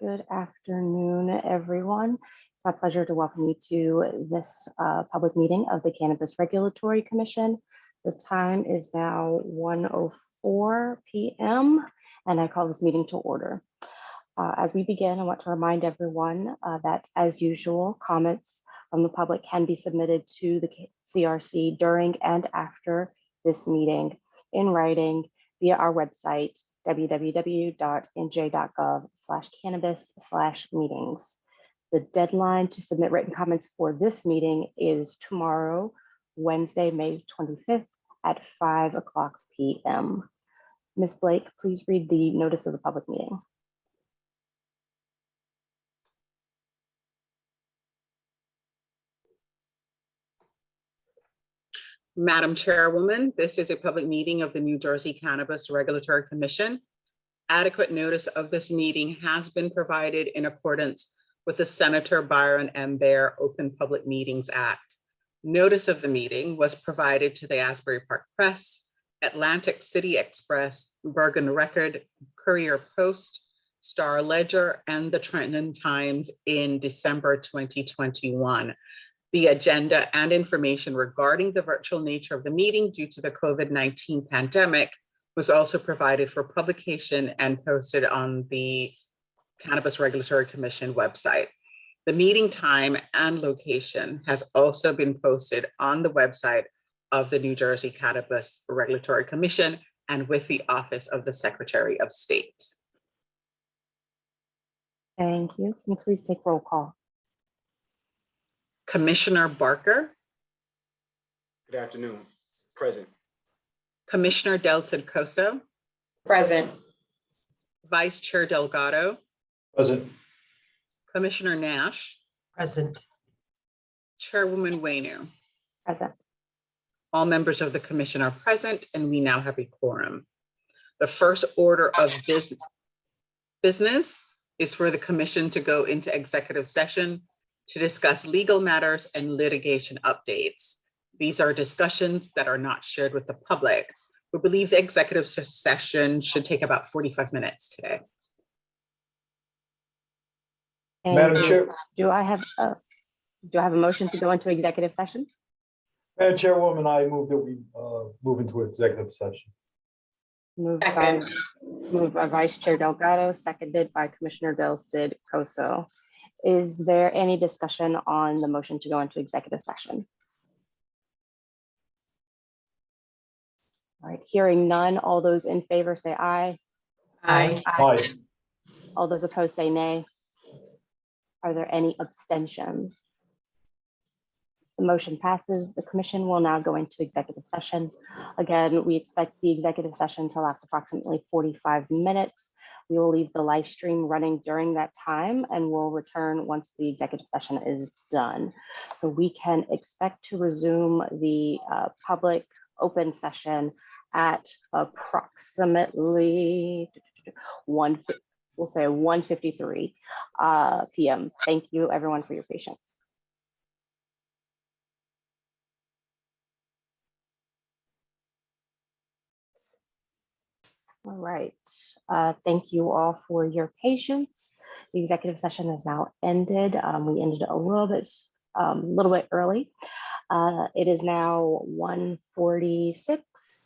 Good afternoon, everyone. It's my pleasure to welcome you to this public meeting of the Cannabis Regulatory Commission. The time is now 1:04 p.m. and I call this meeting to order. As we begin, I want to remind everyone that, as usual, comments from the public can be submitted to the CRC during and after this meeting in writing via our website, www.nj.gov/cannabis/meetings. The deadline to submit written comments for this meeting is tomorrow, Wednesday, May 25th at 5:00 p.m. Ms. Blake, please read the notice of the public meeting. Madam Chairwoman, this is a public meeting of the New Jersey Cannabis Regulatory Commission. Adequate notice of this meeting has been provided in accordance with the Senator Byron M. Baer Open Public Meetings Act. Notice of the meeting was provided to the Asbury Park Press, Atlantic City Express, Bergen Record, Courier Post, Star Ledger, and the Trenton Times in December 2021. The agenda and information regarding the virtual nature of the meeting due to the COVID-19 pandemic was also provided for publication and posted on the Cannabis Regulatory Commission website. The meeting time and location has also been posted on the website of the New Jersey Cannabis Regulatory Commission and with the Office of the Secretary of State. Thank you. Can you please take roll call? Commissioner Barker. Good afternoon. Present. Commissioner Delcid-Coso. Present. Vice Chair Delgado. Present. Commissioner Nash. Present. Chairwoman Wainu. Present. All members of the commission are present and we now have a quorum. The first order of business is for the commission to go into executive session to discuss legal matters and litigation updates. These are discussions that are not shared with the public. We believe the executive session should take about 45 minutes today. Madam Chair. Do I have a motion to go into executive session? Madam Chairwoman, I move that we move into executive session. Moved by Vice Chair Delgado, seconded by Commissioner Delcid-Coso. Is there any discussion on the motion to go into executive session? All right, hearing none, all those in favor say aye. Aye. Aye. All those opposed say nay. Are there any abstentions? The motion passes. The commission will now go into executive session. Again, we expect the executive session to last approximately 45 minutes. We will leave the live stream running during that time and we'll return once the executive session is done. So we can expect to resume the public open session at approximately 1:53 p.m. Thank you everyone for your patience. All right, thank you all for your patience. The executive session is now ended. We ended a little bit early. It is now 1:46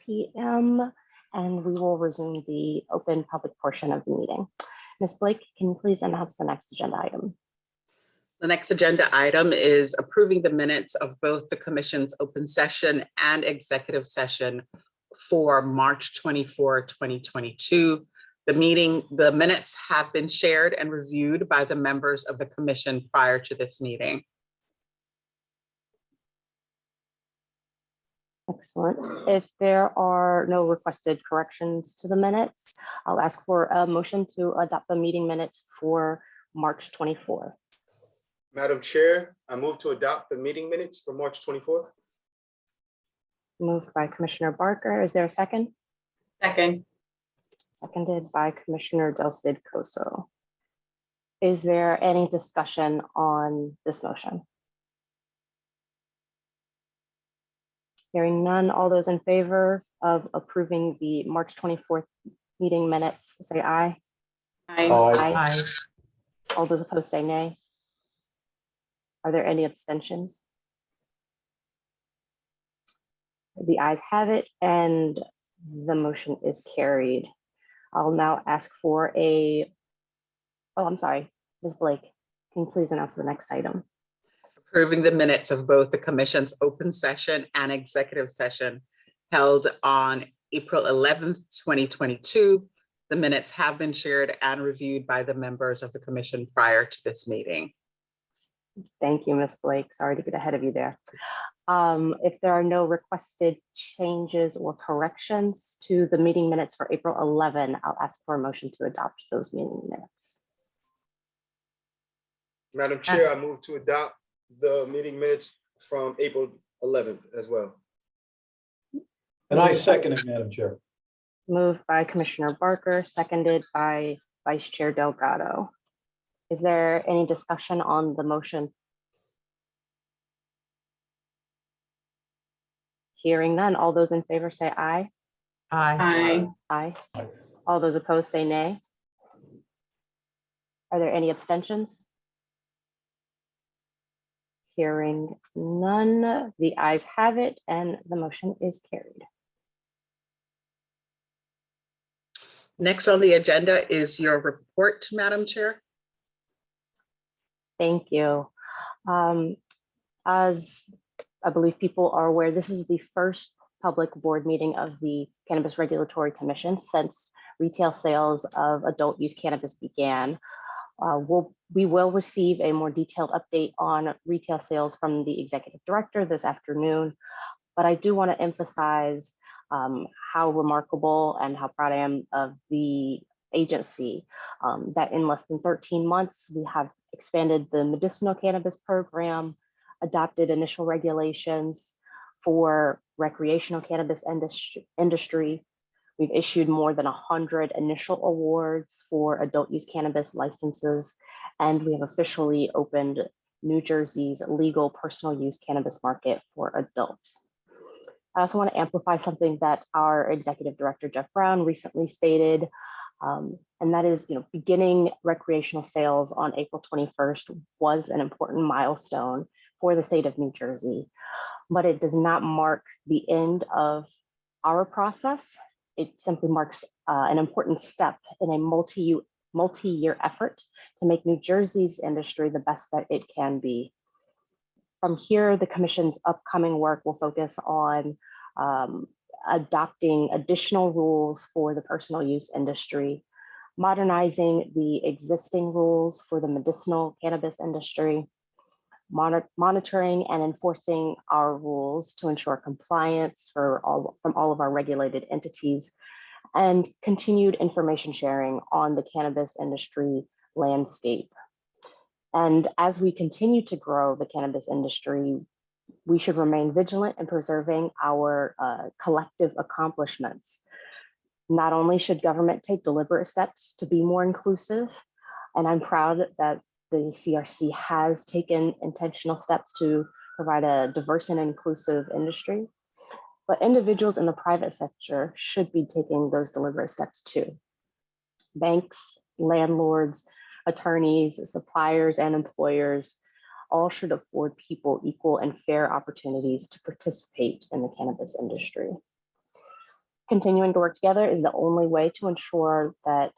p.m. and we will resume the open public portion of the meeting. Ms. Blake, can you please announce the next agenda item? The next agenda item is approving the minutes of both the commission's open session and executive session for March 24, 2022. The minutes have been shared and reviewed by the members of the commission prior to this meeting. Excellent. If there are no requested corrections to the minutes, I'll ask for a motion to adopt the meeting minutes for March 24. Madam Chair, I move to adopt the meeting minutes for March 24th. Moved by Commissioner Barker. Is there a second? Second. Seconded by Commissioner Delcid-Coso. Is there any discussion on this motion? Hearing none, all those in favor of approving the March 24th meeting minutes, say aye. Aye. Aye. Aye. All those opposed say nay. Are there any abstentions? The ayes have it, and the motion is carried. I'll now ask for a, oh, I'm sorry, Ms. Blake, can you please announce the next item? Approving the minutes of both the commission's open session and executive session held on April 11th, 2022. The minutes have been shared and reviewed by the members of the commission prior to this meeting. Thank you, Ms. Blake. Sorry to get ahead of you there. If there are no requested changes or corrections to the meeting minutes for April 11, I'll ask for a motion to adopt those meeting minutes. Madam Chair, I move to adopt the meeting minutes from April 11th as well. And I second it, Madam Chair. Moved by Commissioner Barker, seconded by Vice Chair Delgado. Is there any discussion on the motion? Hearing none, all those in favor say aye. Aye. Aye. Aye. All those opposed say nay. Are there any abstentions? Hearing none, the ayes have it, and the motion is carried. Next on the agenda is your report, Madam Chair. Thank you. As I believe people are aware, this is the first public board meeting of the Cannabis Regulatory Commission since retail sales of adult use cannabis began. We will receive a more detailed update on retail sales from the executive director this afternoon, but I do want to emphasize how remarkable and how proud I am of the agency that in less than 13 months, we have expanded the medicinal cannabis program, adopted initial regulations for recreational cannabis industry. We've issued more than 100 initial awards for adult use cannabis licenses, and we have officially opened New Jersey's legal personal use cannabis market for adults. I also want to amplify something that our executive director, Jeff Brown, recently stated, and that is, beginning recreational sales on April 21st was an important milestone for the state of New Jersey, but it does not mark the end of our process. It simply marks an important step in a multi-year effort to make New Jersey's industry the best that it can be. From here, the Commission's upcoming work will focus on adopting additional rules for the personal use industry, modernizing the existing rules for the medicinal cannabis industry, monitoring and enforcing our rules to ensure compliance from all of our regulated entities, and continued information sharing on the cannabis industry landscape. And as we continue to grow the cannabis industry, we should remain vigilant in preserving our collective accomplishments. Not only should government take deliberate steps to be more inclusive, and I'm proud that the CRC has taken intentional steps to provide a diverse and inclusive industry, but individuals in the private sector should be taking those deliberate steps too. Banks, landlords, attorneys, suppliers, and employers all should afford people equal and fair opportunities to participate in the cannabis industry. Continuing to work together is the only way to ensure that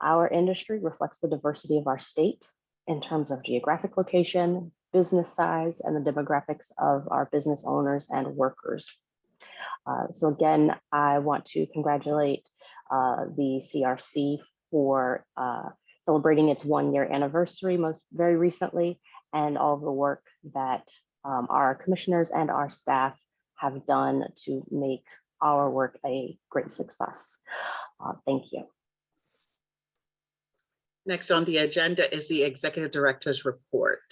our industry reflects the diversity of our state in terms of geographic location, business size, and the demographics of our business owners and workers. So again, I want to congratulate the CRC for celebrating its 1-year anniversary very recently, and all of the work that our commissioners and our staff have done to make our work a great success. Thank you. Next on the agenda is the executive director's report.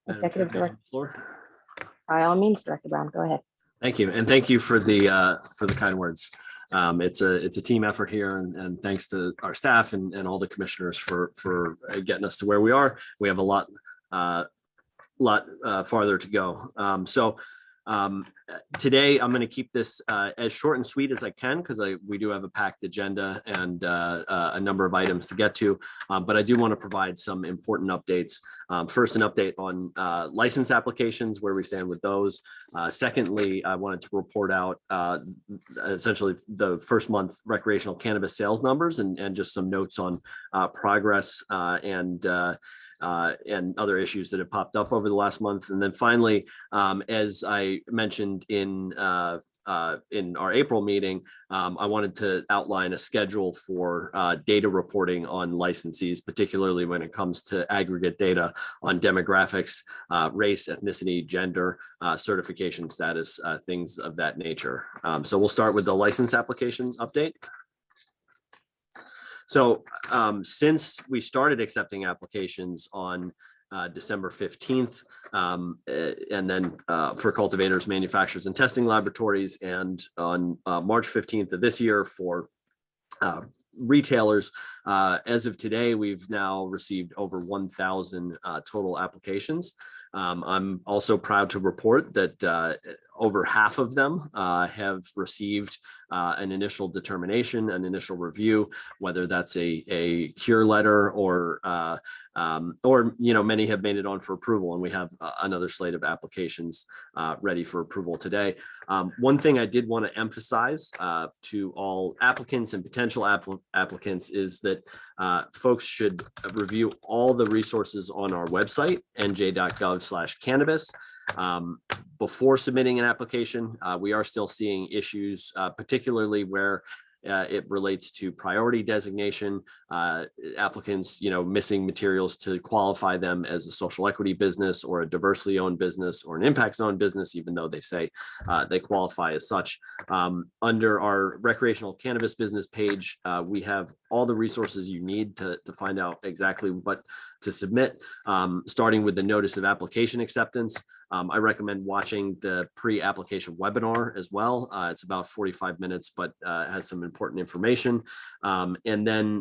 Executive Director, Floor. by all means, Director Brown, go ahead. Thank you, and thank you for the kind words. It's a team effort here, and thanks to our staff and all the commissioners for getting us to where we are. We have a lot farther to go. So Today, I'm going to keep this as short and sweet as I can because we do have a packed agenda and a number of items to get to, but I do want to provide some important updates. First, an update on license applications, where we stand with those. Secondly, I wanted to report out essentially the first month recreational cannabis sales numbers and just some notes on progress and other issues that have popped up over the last month. And then finally, as I mentioned in our April meeting, I wanted to outline a schedule for data reporting on licensees, particularly when it comes to aggregate data on demographics, race, ethnicity, gender, certification status, things of that nature. So we'll start with the license application update. So since we started accepting applications on December 15th, and then for cultivators, manufacturers, and testing laboratories, and on March 15th of this year for retailers, as of today, we've now received over 1,000 total applications. I'm also proud to report that over half of them have received an initial determination, an initial review, whether that's a cure letter or many have made it on for approval, and we have another slate of applications ready for approval today. One thing I did want to emphasize to all applicants and potential applicants is that folks should review all the resources on our website, nj.gov/cannabis. Before submitting an application, we are still seeing issues, particularly where it relates to priority designation, applicants, missing materials to qualify them as a social equity business or a diversely owned business or an impact zone business, even though they say they qualify as such. Under our recreational cannabis business page, we have all the resources you need to find out exactly what to submit, starting with the notice of application acceptance. I recommend watching the pre-application webinar as well. It's about 45 minutes, but has some important information. And then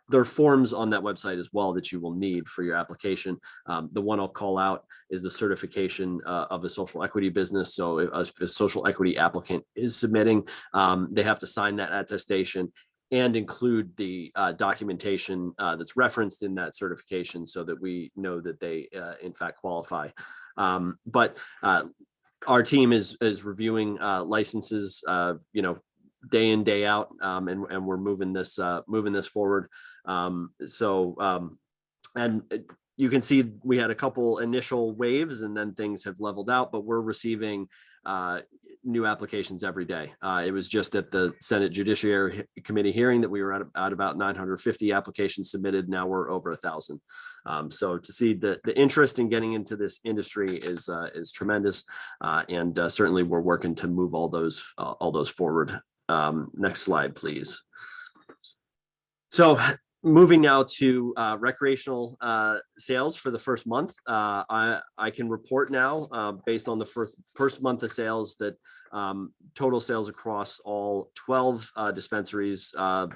there are forms on that website as well that you will need for your application. The one I'll call out is the certification of a social equity business. So if a social equity applicant is submitting, they have to sign that attestation and include the documentation that's referenced in that certification so that we know that they in fact qualify. But our team is reviewing licenses, day in, day out, and we're moving this forward. And you can see we had a couple initial waves and then things have leveled out, but we're receiving new applications every day. It was just at the Senate Judiciary Committee hearing that we were at about 950 applications submitted. Now we're over 1,000. So to see the interest in getting into this industry is tremendous, and certainly we're working to move all those forward. Next slide, please. So moving now to recreational sales for the first month, I can report now based on the first month of sales that total sales across all 12 dispensaries,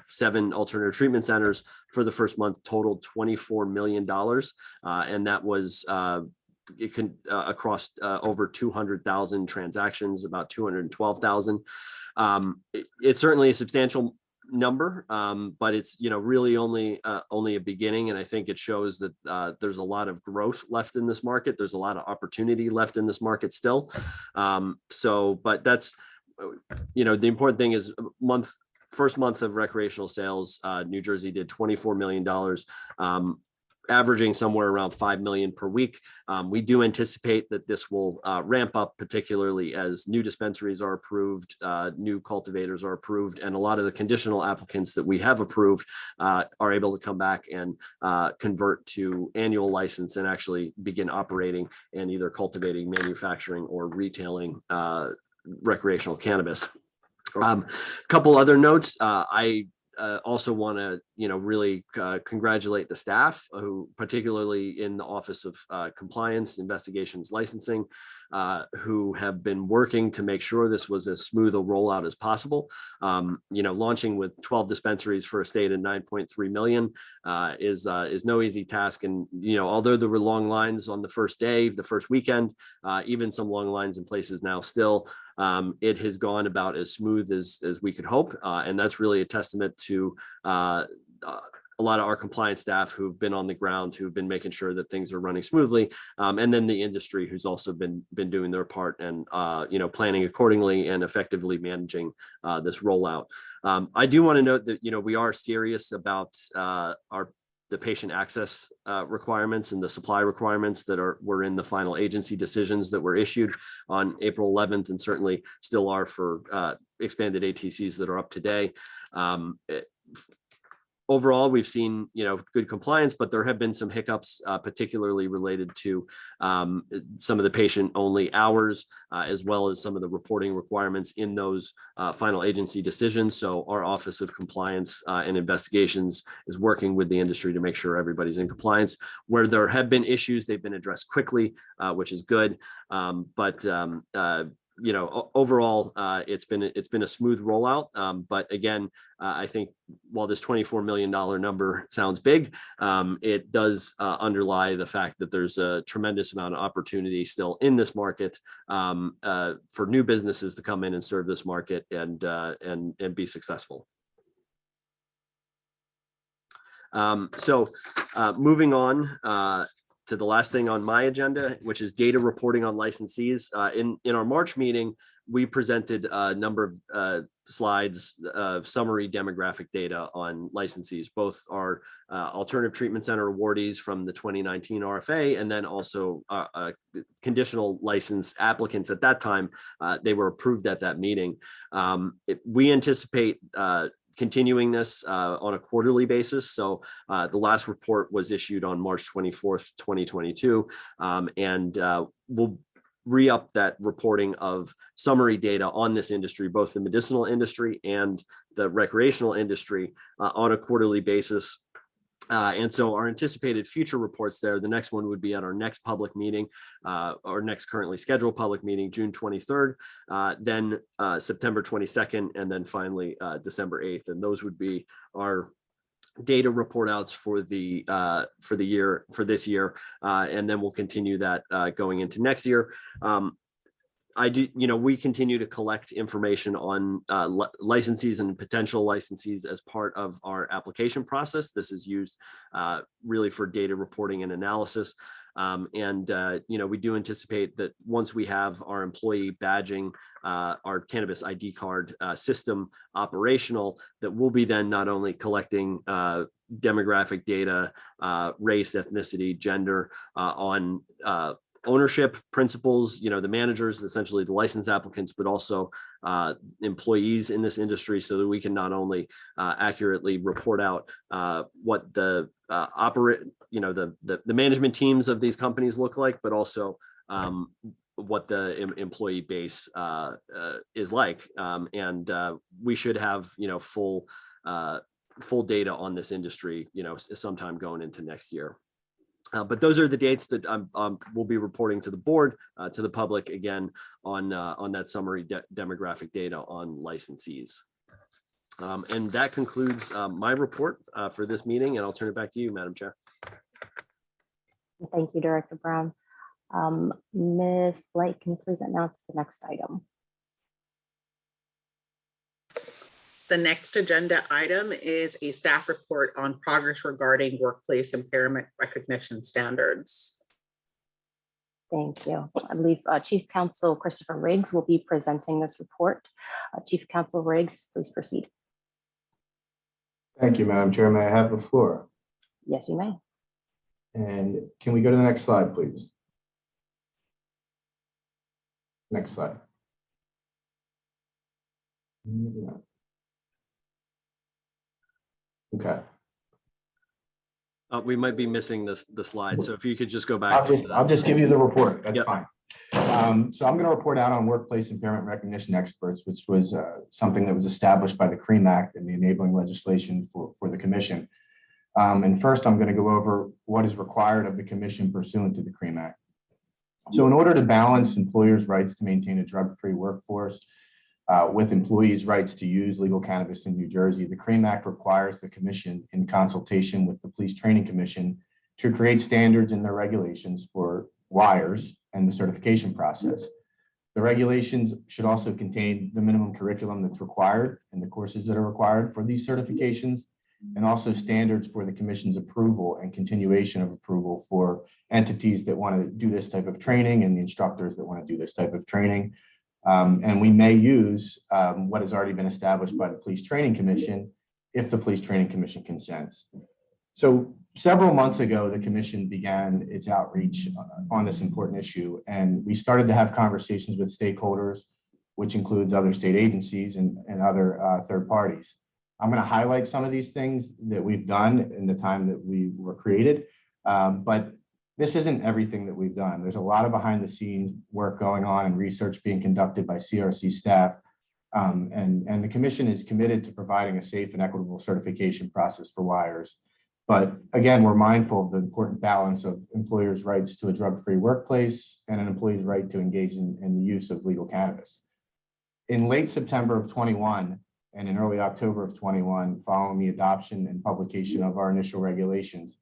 7 alternative treatment centers for the first month totaled $24 million. And that was across over 200,000 transactions, about 212,000. It's certainly a substantial number, but it's really only a beginning, and I think it shows that there's a lot of growth left in this market. There's a lot of opportunity left in this market still. But that's the important thing is first month of recreational sales, New Jersey did $24 million, averaging somewhere around 5 million per week. We do anticipate that this will ramp up, particularly as new dispensaries are approved, new cultivators are approved, and a lot of the conditional applicants that we have approved are able to come back and convert to annual license and actually begin operating and either cultivating, manufacturing, or retailing recreational cannabis. Couple other notes. I also want to, really congratulate the staff who, particularly in the Office of Compliance, Investigations, Licensing, who have been working to make sure this was as smooth a rollout as possible. Launching with 12 dispensaries for a state of 9.3 million is no easy task. And, although there were long lines on the first day, the first weekend, even some long lines in places now still, it has gone about as smooth as we could hope. And that's really a testament to a lot of our compliance staff who've been on the ground, who've been making sure that things are running smoothly. And then the industry who's also been doing their part and, planning accordingly and effectively managing this rollout. I do want to note that, we are serious about the patient access requirements and the supply requirements that were in the final agency decisions that were issued on April 11th, and certainly still are for expanded ATCs that are up today. Overall, we've seen, good compliance, but there have been some hiccups, particularly related to some of the patient-only hours, as well as some of the reporting requirements in those final agency decisions. So our Office of Compliance and Investigations is working with the industry to make sure everybody's in compliance. Where there have been issues, they've been addressed quickly, which is good. Overall, it's been a smooth rollout. But again, I think while this $24 million number sounds big, it does underlie the fact that there's a tremendous amount of opportunity still in this market for new businesses to come in and serve this market and be successful. Moving on to the last thing on my agenda, which is data reporting on licensees. In our March meeting, we presented a number of slides of summary demographic data on licensees, both our Alternative Treatment Center awardees from the 2019 RFA, and then also conditional license applicants at that time. They were approved at that meeting. We anticipate continuing this on a quarterly basis. So the last report was issued on March 24th, 2022, and we'll re-up that reporting of summary data on this industry, both the medicinal industry and the recreational industry on a quarterly basis. And so our anticipated future reports there, the next one would be at our next public meeting, our next currently scheduled public meeting, June 23rd, then September 22nd, and then finally December 8th. And those would be our data report outs for this year. And then we'll continue that going into next year. We continue to collect information on licensees and potential licensees as part of our application process. This is used really for data reporting and analysis. We do anticipate that once we have our employee badging, our cannabis ID card system operational, that we'll be then not only collecting demographic data, race, ethnicity, gender on ownership principles, the managers, essentially the license applicants, but also employees in this industry, so that we can not only accurately report out what the the management teams of these companies look like, but also what the employee base is like. We should have full data on this industry sometime going into next year. But those are the dates that we'll be reporting to the board, to the public again on that summary demographic data on licensees. And that concludes my report for this meeting, and I'll turn it back to you, Madam Chair. Thank you, Director Brown. Ms. Blake, can you please announce the next item? The next agenda item is a staff report on progress regarding workplace impairment recognition standards. Thank you. I believe Chief Counsel Christopher Riggs will be presenting this report. Chief Counsel Riggs, please proceed. Thank you, Madam Chair. May I have the floor? Yes, you may. And can we go to the next slide, please? Next slide. Okay. We might be missing the slide, so if you could just go back. I'll just give you the report. That's Yep. fine. So I'm going to report out on workplace impairment recognition experts, which was something that was established by the CREAM Act and the enabling legislation for the commission. And first, I'm going to go over what is required of the commission pursuant to the CREAM Act. So in order to balance employers' rights to maintain a drug-free workforce with employees' rights to use legal cannabis in New Jersey, the CREAM Act requires the commission, in consultation with the Police Training Commission, to create standards in their regulations for wires and the certification process. The regulations should also contain the minimum curriculum that's required and the courses that are required for these certifications, and also standards for the commission's approval and continuation of approval for entities that want to do this type of training and the instructors that want to do this type of training. And we may use what has already been established by the Police Training Commission if the Police Training Commission consents. So several months ago, the commission began its outreach on this important issue, and we started to have conversations with stakeholders, which includes other state agencies and other third parties. I'm going to highlight some of these things that we've done in the time that we were created, but this isn't everything that we've done. There's a lot of behind the scenes work going on and research being conducted by CRC staff. And the commission is committed to providing a safe and equitable certification process for wires. But again, we're mindful of the important balance of employers' rights to a drug-free workplace and an employee's right to engage in the use of legal cannabis. In late September of 21 and in early October of 21, following the adoption and publication of our initial regulations,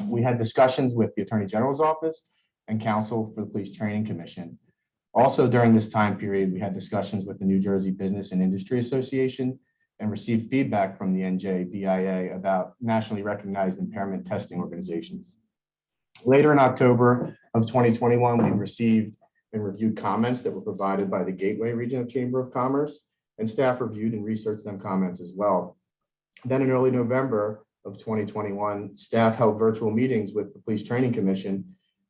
we had discussions with the Attorney General's office and counsel for the Police Training Commission. Also during this time period, we had discussions with the New Jersey Business and Industry Association and received feedback from the NJBIA about nationally recognized impairment testing organizations. Later in October of 2021, we received and reviewed comments that were provided by the Gateway Regional Chamber of Commerce, and staff reviewed and researched them comments as well. Then in early November of 2021, staff held virtual meetings with the Police Training Commission.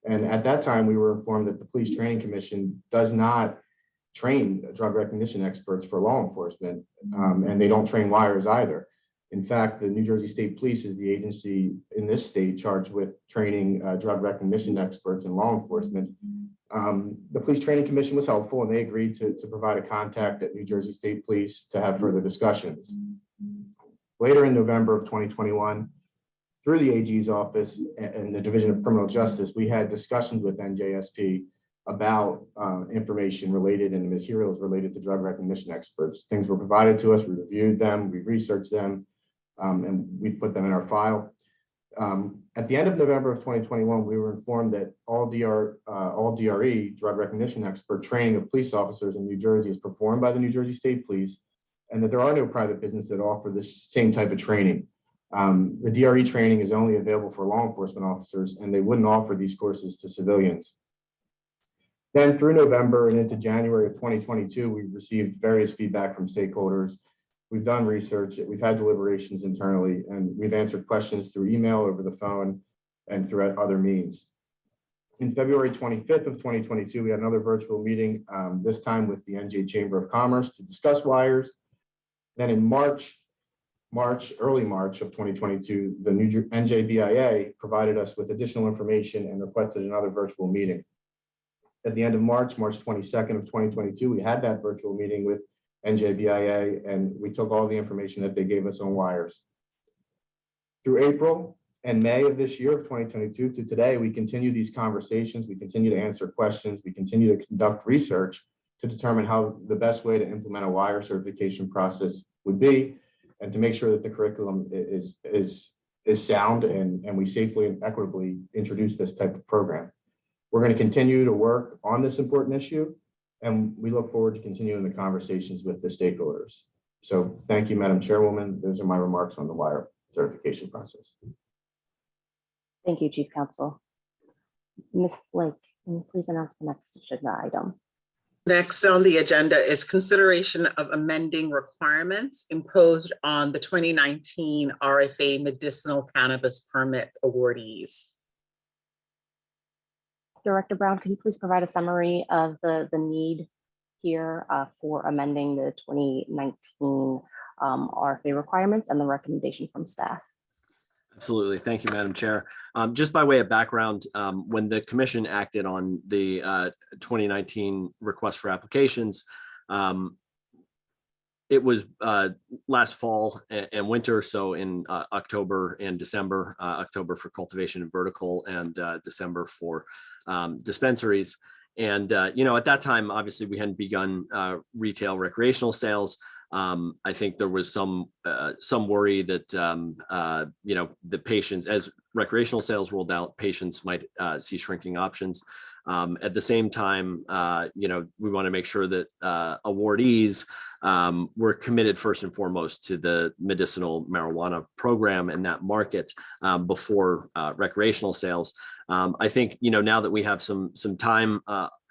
And at that time, we were informed that the Police Training Commission does not train drug recognition experts for law enforcement, and they don't train wires either. In fact, the New Jersey State Police is the agency in this state charged with training drug recognition experts in law enforcement. The Police Training Commission was helpful, and they agreed to provide a contact at New Jersey State Police to have further discussions. Later in November of 2021, through the AG's office and the Division of Criminal Justice, we had discussions with NJSP about information related and materials related to drug recognition experts. Things were provided to us, we reviewed them, we researched them, and we put them in our file. At the end of November of 2021, we were informed that all DRE, drug recognition expert training of police officers in New Jersey, is performed by the New Jersey State Police, and that there are no private businesses that offer this same type of training. The DRE training is only available for law enforcement officers, and they wouldn't offer these courses to civilians. Then through November and into January of 2022, we received various feedback from stakeholders. We've done research, we've had deliberations internally, and we've answered questions through email, over the phone, and through other means. In February 25th of 2022, we had another virtual meeting, this time with the NJ Chamber of Commerce to discuss wires. Then in early March of 2022, the NJBIA provided us with additional information and requested another virtual meeting. At the end of March 22nd of 2022, we had that virtual meeting with NJBIA, and we took all the information that they gave us on wires. Through April and May of this year of 2022 to today, we continue these conversations, we continue to answer questions, we continue to conduct research to determine how the best way to implement a wire certification process would be, and to make sure that the curriculum is sound and we safely and equitably introduce this type of program. We're going to continue to work on this important issue, and we look forward to continuing the conversations with the stakeholders. So thank you, Madam Chairwoman. Those are my remarks on the wire certification process. Thank you, Chief Counsel. Ms. Blake, can you please announce the next agenda item? Next on the agenda is consideration of amending requirements imposed on the 2019 RFA medicinal cannabis permit awardees. Director Brown, can you please provide a summary of the need here for amending the 2019 RFA requirements and the recommendation from staff? Absolutely. Thank you, Madam Chair. Just by way of background, when the commission acted on the 2019 request for applications, it was last fall and winter, so in October and December, October for cultivation and vertical, and December for dispensaries. And, at that time, obviously, we hadn't begun retail recreational sales. I think there was some worry that, the patients, as recreational sales rolled out, patients might see shrinking options. At the same time, we want to make sure that awardees were committed first and foremost to the medicinal marijuana program and that market before recreational sales. I think, now that we have some time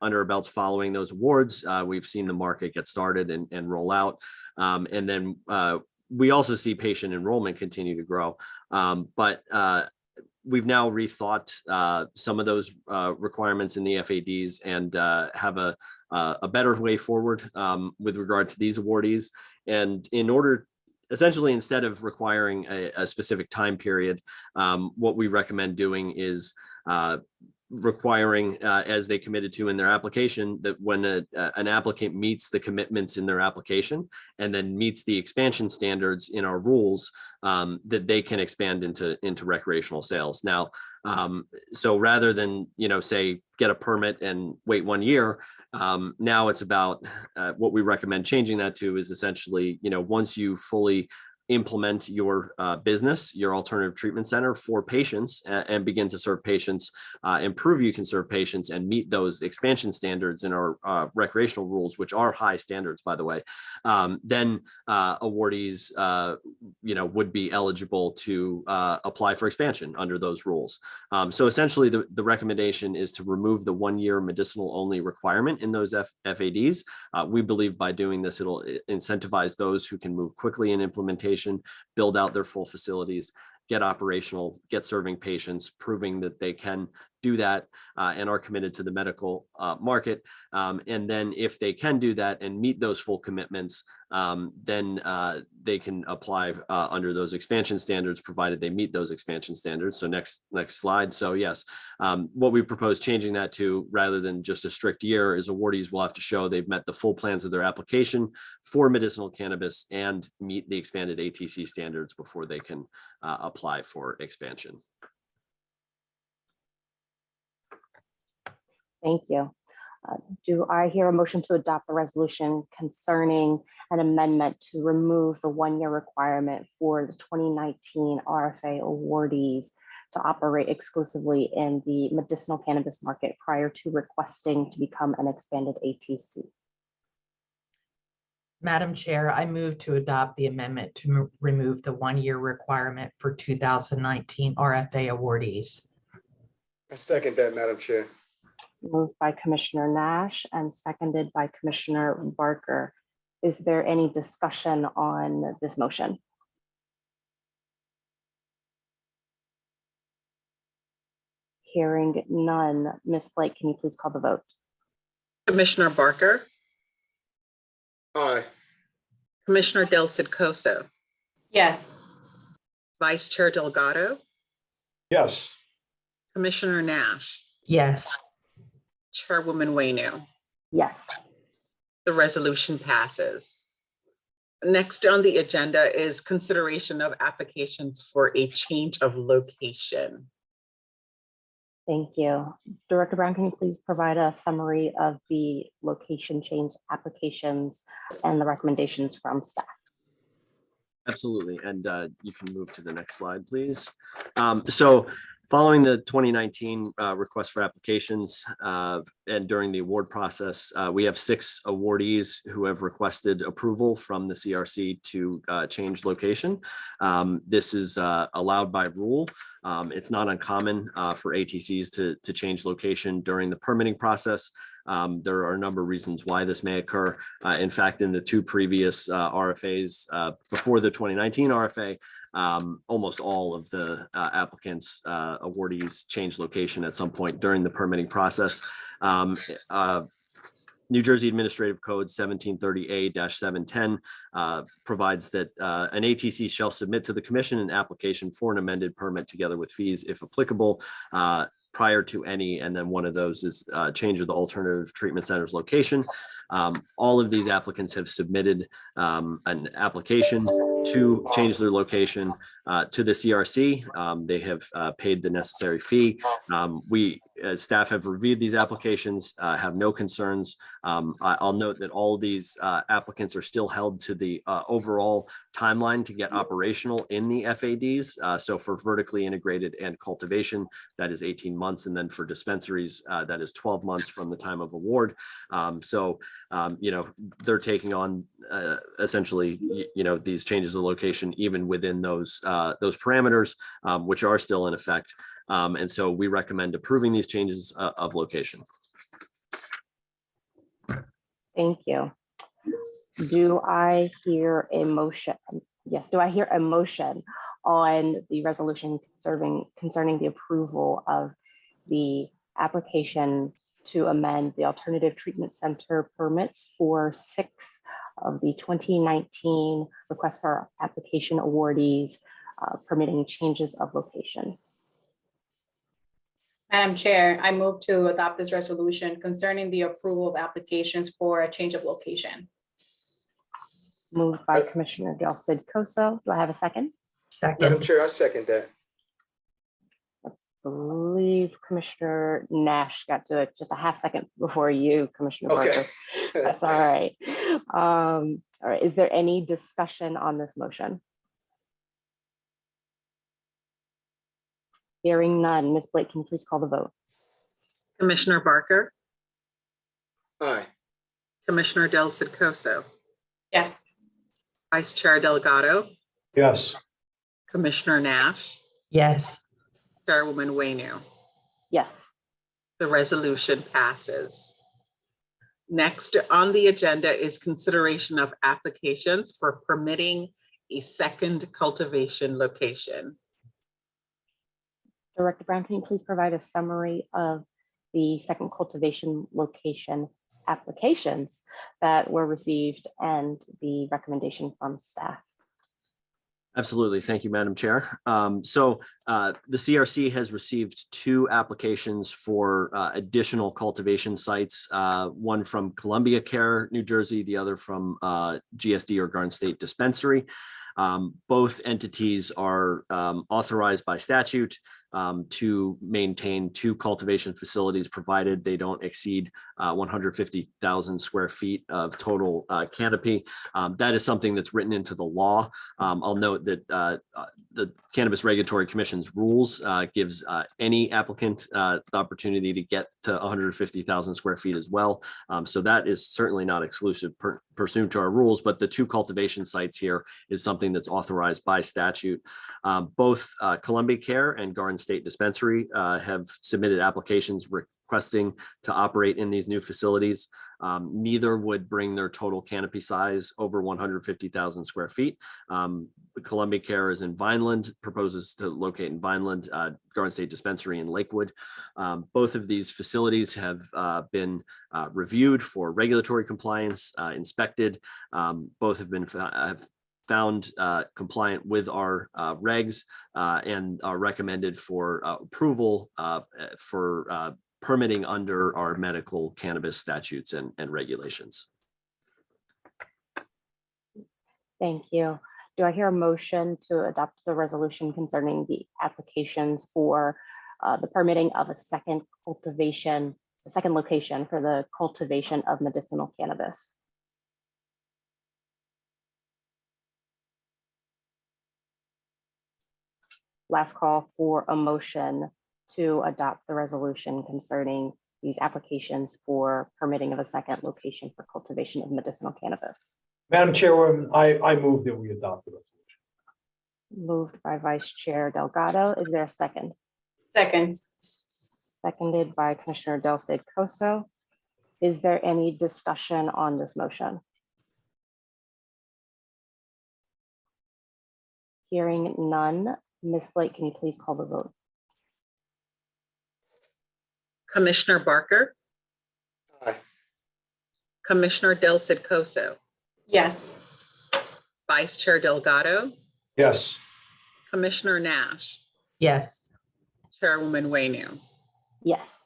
under our belts following those awards, we've seen the market get started and roll out. And then we also see patient enrollment continue to grow. But we've now rethought some of those requirements in the FADs and have a better way forward with regard to these awardees. And in order, essentially, instead of requiring a specific time period, what we recommend doing is requiring, as they committed to in their application, that when an applicant meets the commitments in their application and then meets the expansion standards in our rules, that they can expand into recreational sales. Now, so rather than, say, get a permit and wait 1 year, now it's about what we recommend changing that to is essentially, once you fully implement your business, your alternative treatment center for patients and begin to serve patients, and prove you can serve patients and meet those expansion standards in our recreational rules, which are high standards, by the way, then awardees, would be eligible to apply for expansion under those rules. So essentially, the recommendation is to remove the 1 year medicinal only requirement in those FADs. We believe by doing this, it'll incentivize those who can move quickly in implementation, build out their full facilities, get operational, get serving patients, proving that they can do that and are committed to the medical market. And then if they can do that and meet those full commitments, then they can apply under those expansion standards, provided they meet those expansion standards. So next slide. So yes, what we propose changing that to, rather than just a strict year, is awardees will have to show they've met the full plans of their application for medicinal cannabis and meet the expanded ATC standards before they can apply for expansion. Thank you. Do I hear a motion to adopt the resolution concerning an amendment to remove the 1 year requirement for the 2019 RFA awardees to operate exclusively in the medicinal cannabis market prior to requesting to become an expanded ATC? Madam Chair, I move to adopt the amendment to remove the 1 year requirement for 2019 RFA awardees. I second that, Madam Chair. Moved by Commissioner Nash and seconded by Commissioner Barker. Is there any discussion on this motion? Hearing none. Ms. Blake, can you please call the vote? Commissioner Barker, Aye. Commissioner Del Cid-Coso, Yes. Vice Chair Delgado, Yes. Commissioner Nash, Yes. Chairwoman Wayno. Yes. The resolution passes. Next on the agenda is consideration of applications for a change of location. Thank you. Director Brown, can you please provide a summary of the location change applications and the recommendations from staff? Absolutely. And you can move to the next slide, please. So following the 2019 request for applications and during the award process, we have 6 awardees who have requested approval from the CRC to change location. This is allowed by rule. It's not uncommon for ATCs to change location during the permitting process. There are a number of reasons why this may occur. In fact, in the 2 previous RFAs before the 2019 RFA, almost all of the applicants, awardees changed location at some point during the permitting process. New Jersey Administrative Code 1730A-710 provides that an ATC shall submit to the commission an application for an amended permit together with fees if applicable prior to any, and then one of those is change of the alternative treatment center's location. All of these applicants have submitted an application to change their location to the CRC. They have paid the necessary fee. We, as staff, have reviewed these applications, have no concerns. I'll note that all these applicants are still held to the overall timeline to get operational in the FADs. So for vertically integrated and cultivation, that is 18 months. And then for dispensaries, that is 12 months from the time of award. They're taking on essentially, these changes of location, even within those parameters, which are still in effect. And so we recommend approving these changes of location. Thank you. Do I hear a motion? Yes, do I hear a motion on the resolution concerning the approval of the application to amend the alternative treatment center permits for 6 of the 2019 request for application awardees, permitting changes of location? Madam Chair, I move to adopt this resolution concerning the approval of applications for a change of location. Moved by Commissioner Del Cid Coso. Do I have a second? Madam Second. Chair, I second that. I believe Commissioner Nash got to it just a half second before you, Commissioner Okay. Parker. That's all right. All right. Is there any discussion on this motion? Hearing none. Ms. Blake, can you please call the vote? Commissioner Barker, Aye. Commissioner Del Cid Coso, Yes. Vice Chair Delgado, Yes. Commissioner Nash, Yes. Chairwoman Waynu. Yes. The resolution passes. Next on the agenda is consideration of applications for permitting a second cultivation location. Director Brown, can you please provide a summary of the second cultivation location applications that were received and the recommendation from staff? Absolutely. Thank you, Madam Chair. The CRC has received 2 applications for additional cultivation sites, one from Columbia Care, New Jersey, the other from GSD or Garden State Dispensary. Both entities are authorized by statute to maintain 2 cultivation facilities, provided they don't exceed 150,000 square feet of total canopy. That is something that's written into the law. I'll note that the Cannabis Regulatory Commission's rules gives any applicant the opportunity to get to 150,000 square feet as well. So that is certainly not exclusive pursuant to our rules, but the 2 cultivation sites here is something that's authorized by statute. Both Columbia Care and Garden State Dispensary have submitted applications requesting to operate in these new facilities. Neither would bring their total canopy size over 150,000 square feet. Columbia Care is in Vineland, proposes to locate in Vineland, Garden State Dispensary in Lakewood. Both of these facilities have been reviewed for regulatory compliance, inspected. Both have been found compliant with our regs and are recommended for approval for permitting under our medical cannabis statutes and regulations. Thank you. Do I hear a motion to adopt the resolution concerning the applications for the permitting of a second location for the cultivation of medicinal cannabis? Last call for a motion to adopt the resolution concerning these applications for permitting of a second location for cultivation of medicinal cannabis. Madam Chairwoman, I move that we adopt the resolution. Moved by Vice Chair Delgado. Is there a second? Second. Seconded by Commissioner Del Cid Coso. Is there any discussion on this motion? Hearing none. Ms. Blake, can you please call the vote? Commissioner Barker, Aye. Commissioner Del Coso, Yes. Vice Chair Delgado, Yes. Commissioner Nash, yes, Chairwoman Waynu. Yes.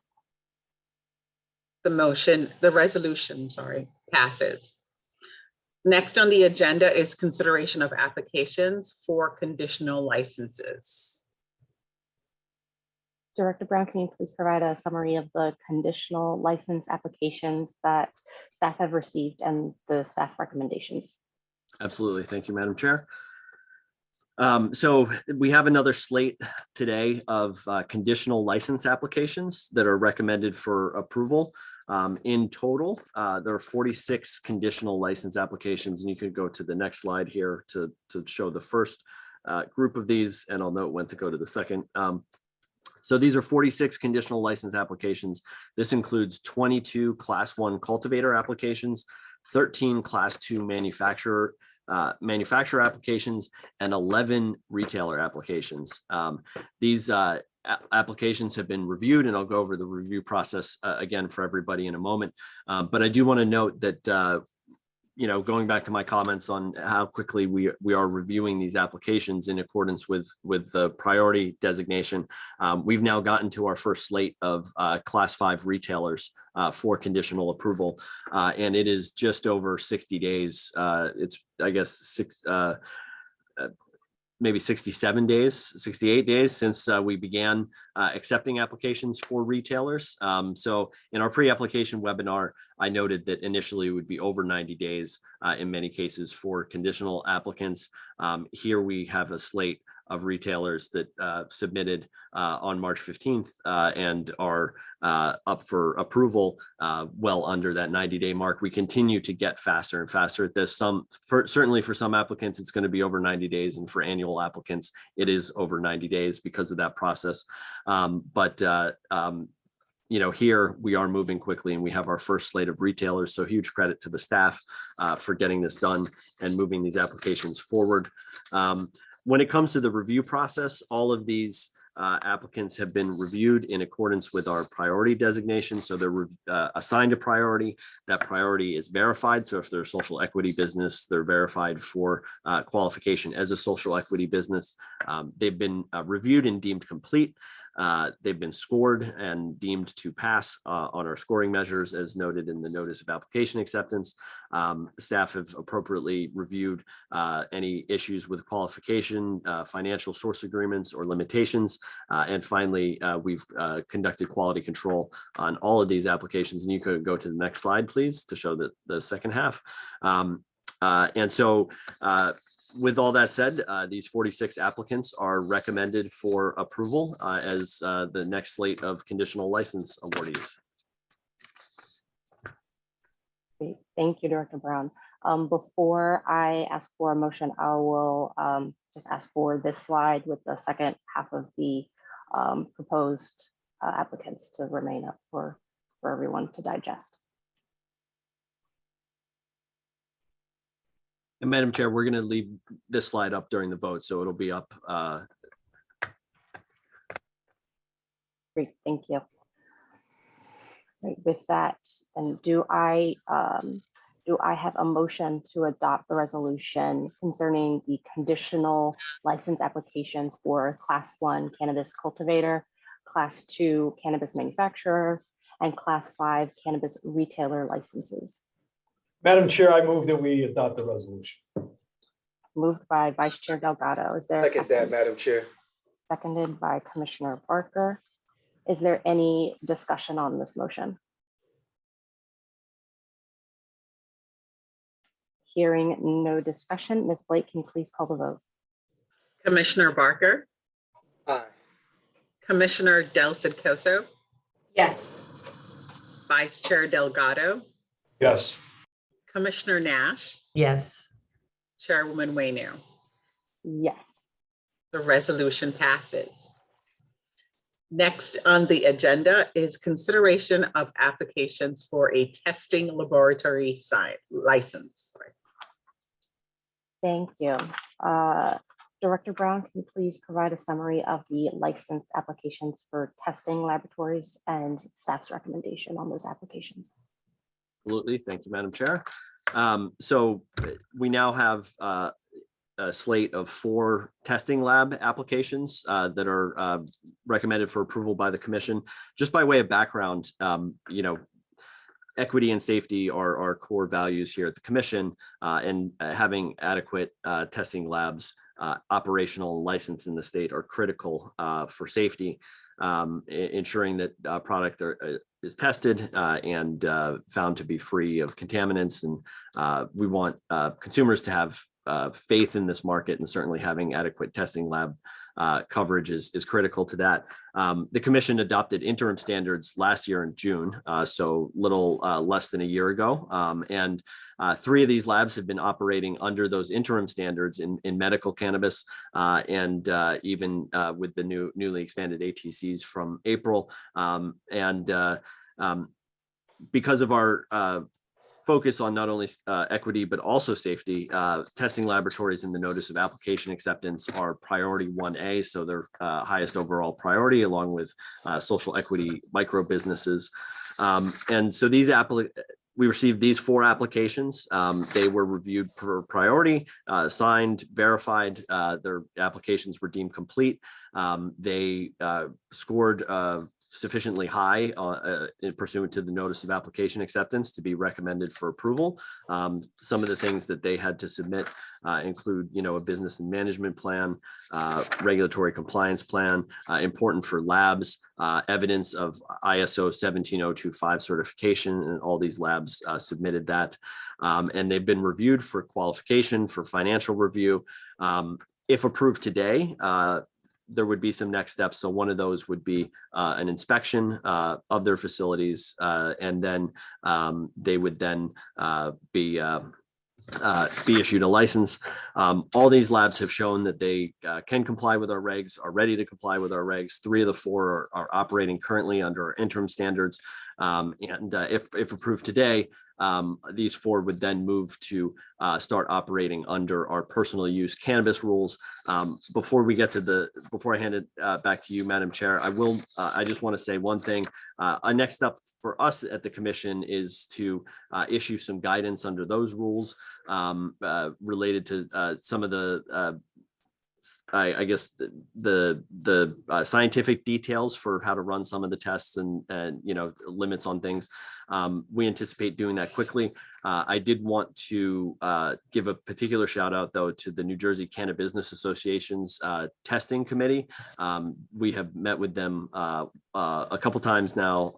The resolution, passes. Next on the agenda is consideration of applications for conditional licenses. Director Brown, can you please provide a summary of the conditional license applications that staff have received and the staff recommendations? Absolutely. Thank you, Madam Chair. So we have another slate today of conditional license applications that are recommended for approval. In total, there are 46 conditional license applications, and you could go to the next slide here to show the first group of these, and I'll note when to go to the second. So these are 46 conditional license applications. This includes 22 Class 1 cultivator applications, 13 Class 2 manufacturer applications, and 11 retailer applications. These applications have been reviewed, and I'll go over the review process again for everybody in a moment. But I do want to note that going back to my comments on how quickly we are reviewing these applications in accordance with the priority designation, we've now gotten to our first slate of Class 5 retailers for conditional approval, and it is just over 60 days. It's, I guess, maybe 67 days, 68 days since we began accepting applications for retailers. So in our pre-application webinar, I noted that initially it would be over 90 days in many cases for conditional applicants. Here we have a slate of retailers that submitted on March 15th and are up for approval well under that 90-day mark. We continue to get faster and faster at this. Certainly for some applicants, it's going to be over 90 days, and for annual applicants, it is over 90 days because of that process. Here we are moving quickly, and we have our first slate of retailers. So huge credit to the staff for getting this done and moving these applications forward. When it comes to the review process, all of these applicants have been reviewed in accordance with our priority designation. So they're assigned a priority. That priority is verified. So if they're a social equity business, they're verified for qualification as a social equity business. They've been reviewed and deemed complete. They've been scored and deemed to pass on our scoring measures as noted in the notice of application acceptance. Staff have appropriately reviewed any issues with qualification, financial source agreements, or limitations. And finally, we've conducted quality control on all of these applications. And you could go to the next slide, please, to show the second half. With all that said, these 46 applicants are recommended for approval as the next slate of conditional license awardees. Great. Thank you, Director Brown. Before I ask for a motion, I will just ask for this slide with the second half of the proposed applicants to remain up for everyone to digest. And Madam Chair, we're going to leave this slide up during the vote, so it'll be up. Great, thank you. Right, with that, and do I have a motion to adopt the resolution concerning the conditional license applications for Class 1 cannabis cultivator, Class 2 cannabis manufacturer, and Class 5 cannabis retailer licenses? Madam Chair, I move that we adopt the resolution. Moved by Vice Chair Delgado. Is there a Second that, Madam Chair. Seconded by Commissioner Barker. Is there any discussion on this motion? Hearing no discussion, Ms. Blake, can you please call the vote? Commissioner Barker, Aye. Commissioner Del Coso, Yes. Vice Chair Delgado, Yes. Commissioner Nash, yes, Chairwoman Waynu. Yes. The resolution passes. Next on the agenda is consideration of applications for a testing laboratory license. Thank you. Director Brown, can you please provide a summary of the license applications for testing laboratories and staff's recommendation on those applications? Absolutely. Thank you, Madam Chair. So we now have a slate of 4 testing lab applications that are recommended for approval by the commission. Just by way of background, equity and safety are our core values here at the commission, and having adequate testing labs operational and licensed in the state are critical for safety, ensuring that product is tested and found to be free of contaminants. And we want consumers to have faith in this market, and certainly having adequate testing lab coverage is critical to that. The commission adopted interim standards last year in June, so little less than a year ago. And 3 of these labs have been operating under those interim standards in medical cannabis, and even with the newly expanded ATCs from April. Because of our focus on not only equity, but also safety, testing laboratories in the notice of application acceptance are priority 1A. So they're highest overall priority, along with social equity micro businesses. And so we received these 4 applications. They were reviewed per priority, signed, verified. Their applications were deemed complete. They scored sufficiently high pursuant to the notice of application acceptance to be recommended for approval. Some of the things that they had to submit include, a business and management plan, regulatory compliance plan, important for labs, evidence of ISO 17025 certification, and all these labs submitted that. And they've been reviewed for qualification, for financial review. If approved today, there would be some next steps. So one of those would be an inspection of their facilities, and then they would then be issued a license. All these labs have shown that they can comply with our regs, are ready to comply with our regs. 3 of the 4 are operating currently under our interim standards. And if approved today, these 4 would then move to start operating under our personal use cannabis rules. Before I hand it back to you, Madam Chair, I just want to say one thing. A next step for us at the commission is to issue some guidance under those rules related to some of the I guess the scientific details for how to run some of the tests and limits on things. We anticipate doing that quickly. I did want to give a particular shout out though to the New Jersey Cannabis Association's testing committee. We have met with them a couple times now.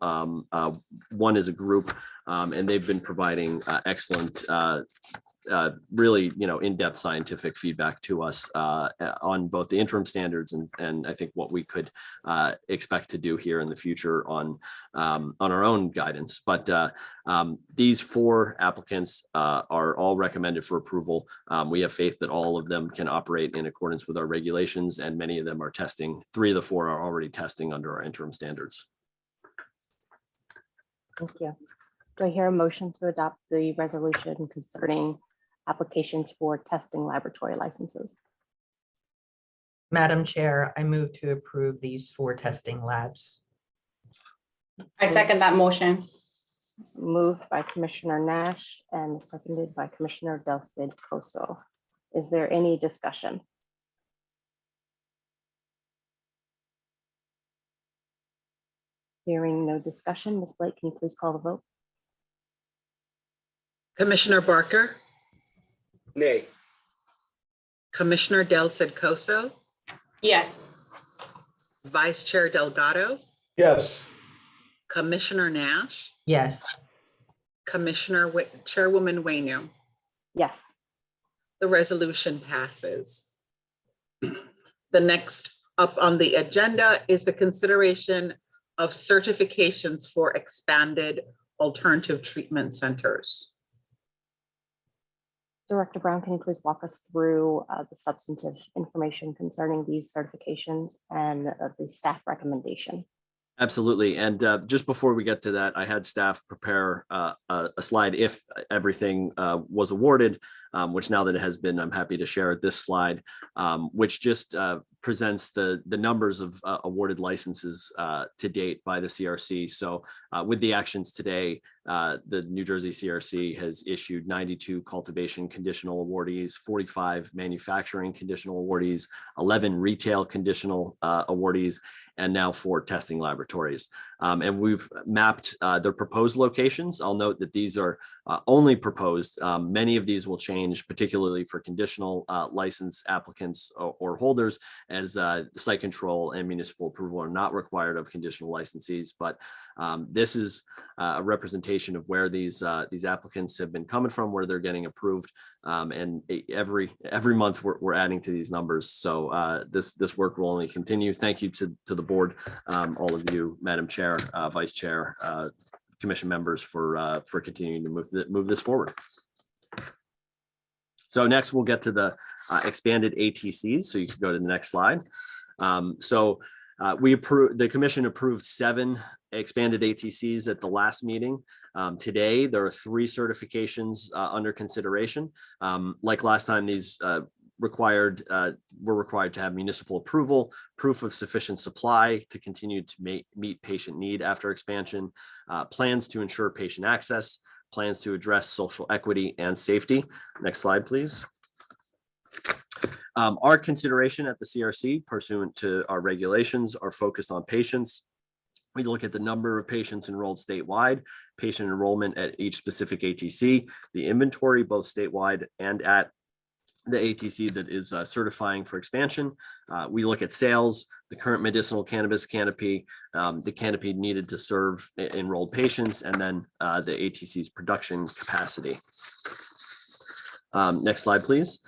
One is a group, and they've been providing excellent really, in-depth scientific feedback to us on both the interim standards and I think what we could expect to do here in the future on our own guidance. But these 4 applicants are all recommended for approval. We have faith that all of them can operate in accordance with our regulations, and many of them are testing. 3 of the 4 are already testing under our interim standards. Thank you. Do I hear a motion to adopt the resolution concerning applications for testing laboratory licenses? Madam Chair, I move to approve these 4 testing labs. I second that motion. Moved by Commissioner Nash and seconded by Commissioner Del Cid Coso. Is there any discussion? Hearing no discussion, Ms. Blake, can you please call the vote? Commissioner Barker, Nay. Commissioner Del Cid Coso, Yes. Vice Chair Delgado, Yes. Commissioner Nash, Yes. Chairwoman Wainu. Yes. The resolution passes. The next up on the agenda is the consideration of certifications for expanded alternative treatment centers. Director Brown, can you please walk us through the substantive information concerning these certifications and the staff recommendation? Absolutely. And just before we get to that, I had staff prepare a slide if everything was awarded, which now that it has been, I'm happy to share this slide, which just presents the numbers of awarded licenses to date by the CRC. So with the actions today, the New Jersey CRC has issued 92 cultivation conditional awardees, 45 manufacturing conditional awardees, 11 retail conditional awardees, and now 4 testing laboratories. And we've mapped their proposed locations. I'll note that these are only proposed. Many of these will change, particularly for conditional license applicants or holders, as site control and municipal approval are not required of conditional licensees. But this is a representation of where these applicants have been coming from, where they're getting approved. And every month we're adding to these numbers. So this work will only continue. Thank you to the board, all of you, Madam Chair, Vice Chair, commission members for continuing to move this forward. So next we'll get to the expanded ATCs. So you can go to the next slide. The commission approved 7 expanded ATCs at the last meeting. Today, there are 3 certifications under consideration. Like last time, these were required to have municipal approval, proof of sufficient supply to continue to meet patient need after expansion, plans to ensure patient access, plans to address social equity and safety. Next slide, please. Our consideration at the CRC pursuant to our regulations are focused on patients. We look at the number of patients enrolled statewide, patient enrollment at each specific ATC, the inventory both statewide and at the ATC that is certifying for expansion. We look at sales, the current medicinal cannabis canopy, the canopy needed to serve enrolled patients, and then the ATC's production capacity. Next slide, please.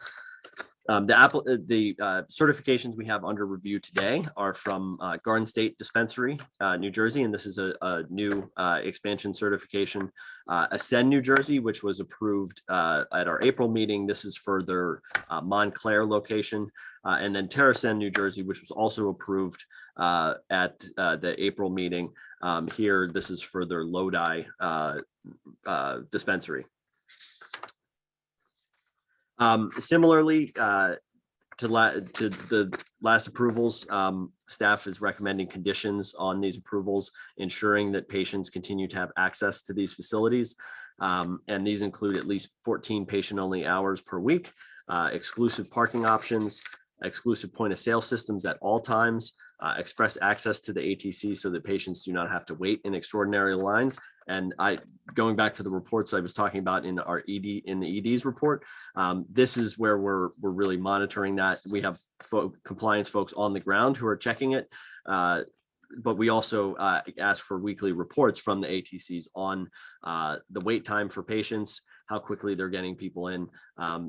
The certifications we have under review today are from Garden State Dispensary, New Jersey, and this is a new expansion certification. Ascend, New Jersey, which was approved at our April meeting. This is for their Montclair location. And then TerraSend, New Jersey, which was also approved at the April meeting. Here, this is for their Lodi dispensary. Similarly, to the last approvals, staff is recommending conditions on these approvals, ensuring that patients continue to have access to these facilities. And these include at least 14 patient-only hours per week, exclusive parking options, exclusive point of sale systems at all times, express access to the ATC so that patients do not have to wait in extraordinary lines. And going back to the reports I was talking about in our the ED's report, this is where we're really monitoring that. We have compliance folks on the ground who are checking it. But we also ask for weekly reports from the ATCs on the wait time for patients, how quickly they're getting people in.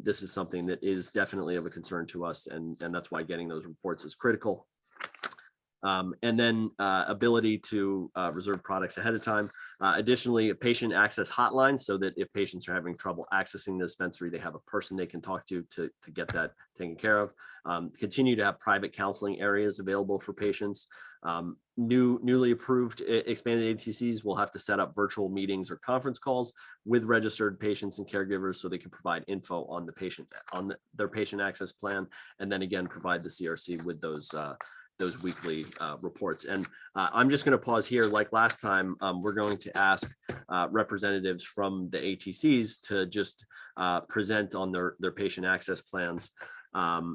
This is something that is definitely of a concern to us, and that's why getting those reports is critical. And then ability to reserve products ahead of time. Additionally, a patient access hotline, so that if patients are having trouble accessing the dispensary, they have a person they can talk to get that taken care of. Continue to have private counseling areas available for patients. Newly approved expanded ATCs will have to set up virtual meetings or conference calls with registered patients and caregivers so they can provide info on the patient, their patient access plan, and then again provide the CRC with those weekly reports. And I'm just going to pause here. Like last time, we're going to ask representatives from the ATCs to just present on their patient access plans,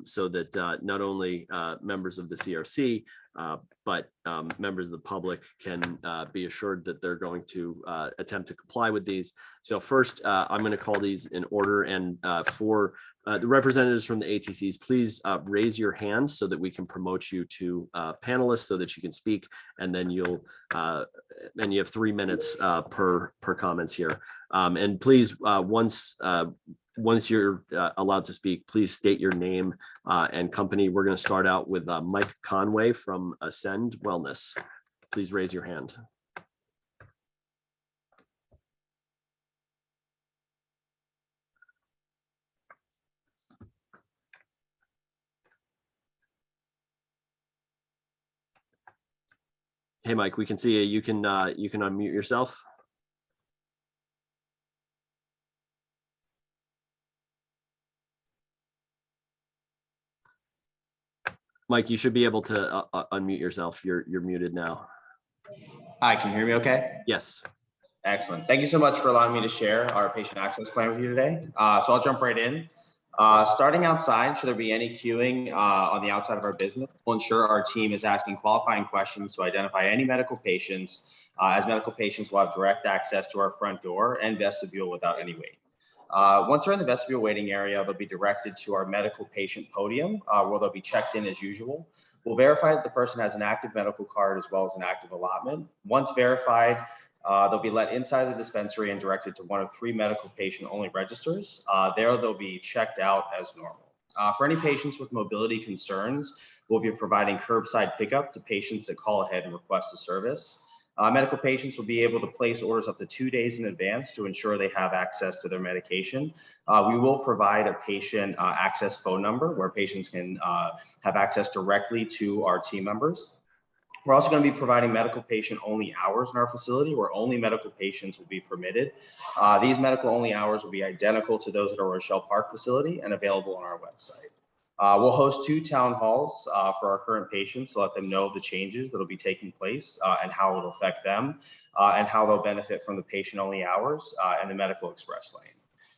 so that not only members of the CRC, but members of the public can be assured that they're going to attempt to comply with these. So first, I'm going to call these in order, and for the representatives from the ATCs, please raise your hand so that we can promote you to panelists so that you can speak, and then you have 3 minutes per comments here. And please, once you're allowed to speak, please state your name and company. We're going to start out with Mike Conway from Ascend Wellness. Please raise your hand. Hey, Mike, we can see you. You can unmute yourself. Mike, you should be able to unmute yourself. You're muted now. Hi, can you hear me okay? Yes. Excellent. Thank you so much for allowing me to share our patient access plan with you today. So I'll jump right in. Starting outside, should there be any queuing on the outside of our business, we'll ensure our team is asking qualifying questions to identify any medical patients, as medical patients will have direct access to our front door and vestibule without any wait. Once they're in the vestibule waiting area, they'll be directed to our medical patient podium where they'll be checked in as usual. We'll verify that the person has an active medical card as well as an active allotment. Once verified, they'll be let inside the dispensary and directed to one of 3 medical patient only registers. There they'll be checked out as normal. For any patients with mobility concerns, we'll be providing curbside pickup to patients that call ahead and request a service. Medical patients will be able to place orders up to 2 days in advance to ensure they have access to their medication. We will provide a patient access phone number where patients can have access directly to our team members. We're also going to be providing medical patient only hours in our facility where only medical patients will be permitted. These medical only hours will be identical to those at our Rochelle Park facility and available on our website. We'll host 2 town halls for our current patients to let them know of the changes that will be taking place and how it will affect them and how they'll benefit from the patient only hours and the medical express lane.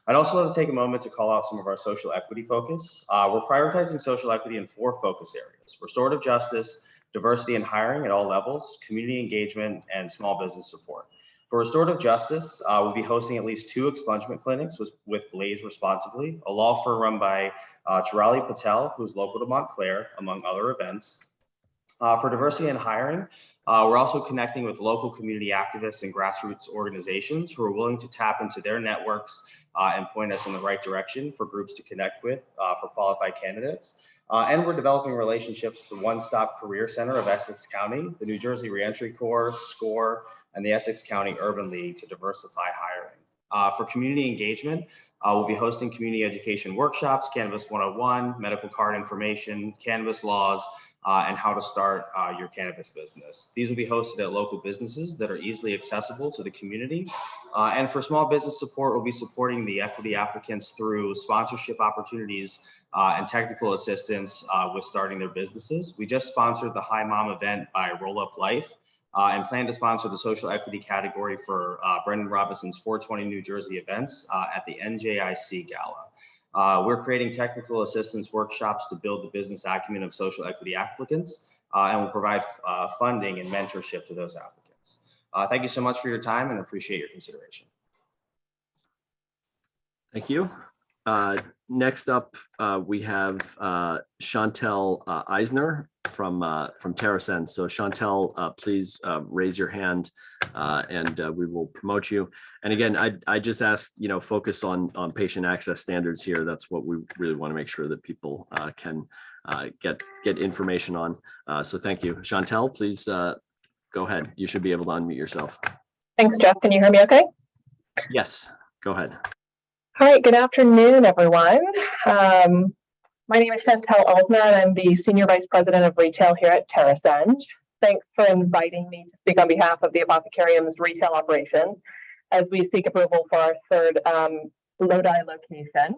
I'd also like to take a moment to call out some of our social equity focus. We're prioritizing social equity in 4 focus areas: restorative justice, diversity and hiring at all levels, community engagement, and small business support. For restorative justice, we'll be hosting at least 2 expungement clinics with Blaze Responsibly, a law firm run by Chirali Patel, who's local to Montclair, among other events. For diversity and hiring, we're also connecting with local community activists and grassroots organizations who are willing to tap into their networks and point us in the right direction for groups to connect with for qualified candidates. And we're developing relationships with the One Stop Career Center of Essex County, the New Jersey Reentry Corps, SCORE, and the Essex County Urban League to diversify hiring. For community engagement, we'll be hosting community education workshops, Cannabis 101, medical card information, cannabis laws, and how to start your cannabis business. These will be hosted at local businesses that are easily accessible to the community. And for small business support, we'll be supporting the equity applicants through sponsorship opportunities and technical assistance with starting their businesses. We just sponsored the Hi Mom event by Roll Up Life and plan to sponsor the social equity category for Brendan Robinson's 420 New Jersey events at the NJIC Gala. We're creating technical assistance workshops to build the business acumen of social equity applicants, and we'll provide funding and mentorship to those applicants. Thank you so much for your time and appreciate your consideration. Thank you. Next up, we have Chantel Eisner from TerraSense. So Chantel, please raise your hand and we will promote you. And again, I just ask, focus on patient access standards here. That's what we really want to make sure that people can get information on. So thank you. Chantel, please go ahead. You should be able to unmute yourself. Thanks, Jeff. Can you hear me okay? Yes, go ahead. All right, good afternoon, everyone. My name is Chantel Eisner, and I'm the Senior Vice President of Retail here at TerraSense. Thanks for inviting me to speak on behalf of the Apothecarium's retail operation as we seek approval for our 3rd Lodi location.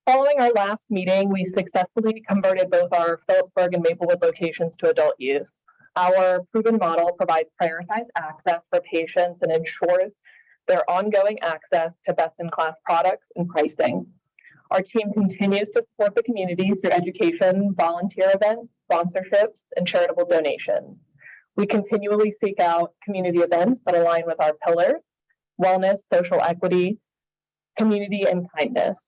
Following our last meeting, we successfully converted both our Phillipsburg and Maplewood locations to adult use. Our proven model provides prioritized access for patients and ensures their ongoing access to best-in-class products and pricing. Our team continues to support the community through education, volunteer events, sponsorships, and charitable donations. We continually seek out community events that align with our pillars: wellness, social equity, community, and kindness.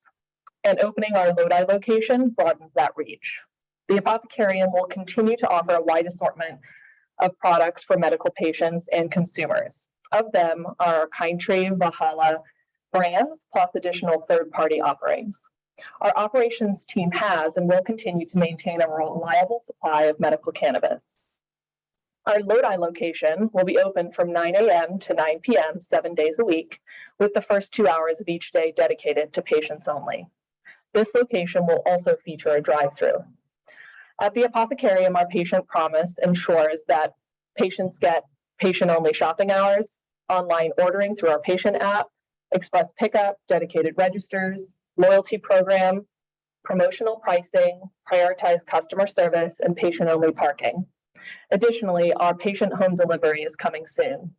And opening our Lodi location broadens that reach. The Apothecarium will continue to offer a wide assortment of products for medical patients and consumers. Of them are Kind Tree, Valhalla brands, plus additional third-party offerings. Our operations team has and will continue to maintain a reliable supply of medical cannabis. Our Lodi location will be open from 9 a.m. to 9 p.m. 7 days a week, with the first 2 hours of each day dedicated to patients only. This location will also feature a drive-through. At the Apothecarium, our patient promise ensures that patients get patient-only shopping hours, online ordering through our patient app, express pickup, dedicated registers, loyalty program, promotional pricing, prioritized customer service, and patient-only parking. Additionally, our patient home delivery is coming soon.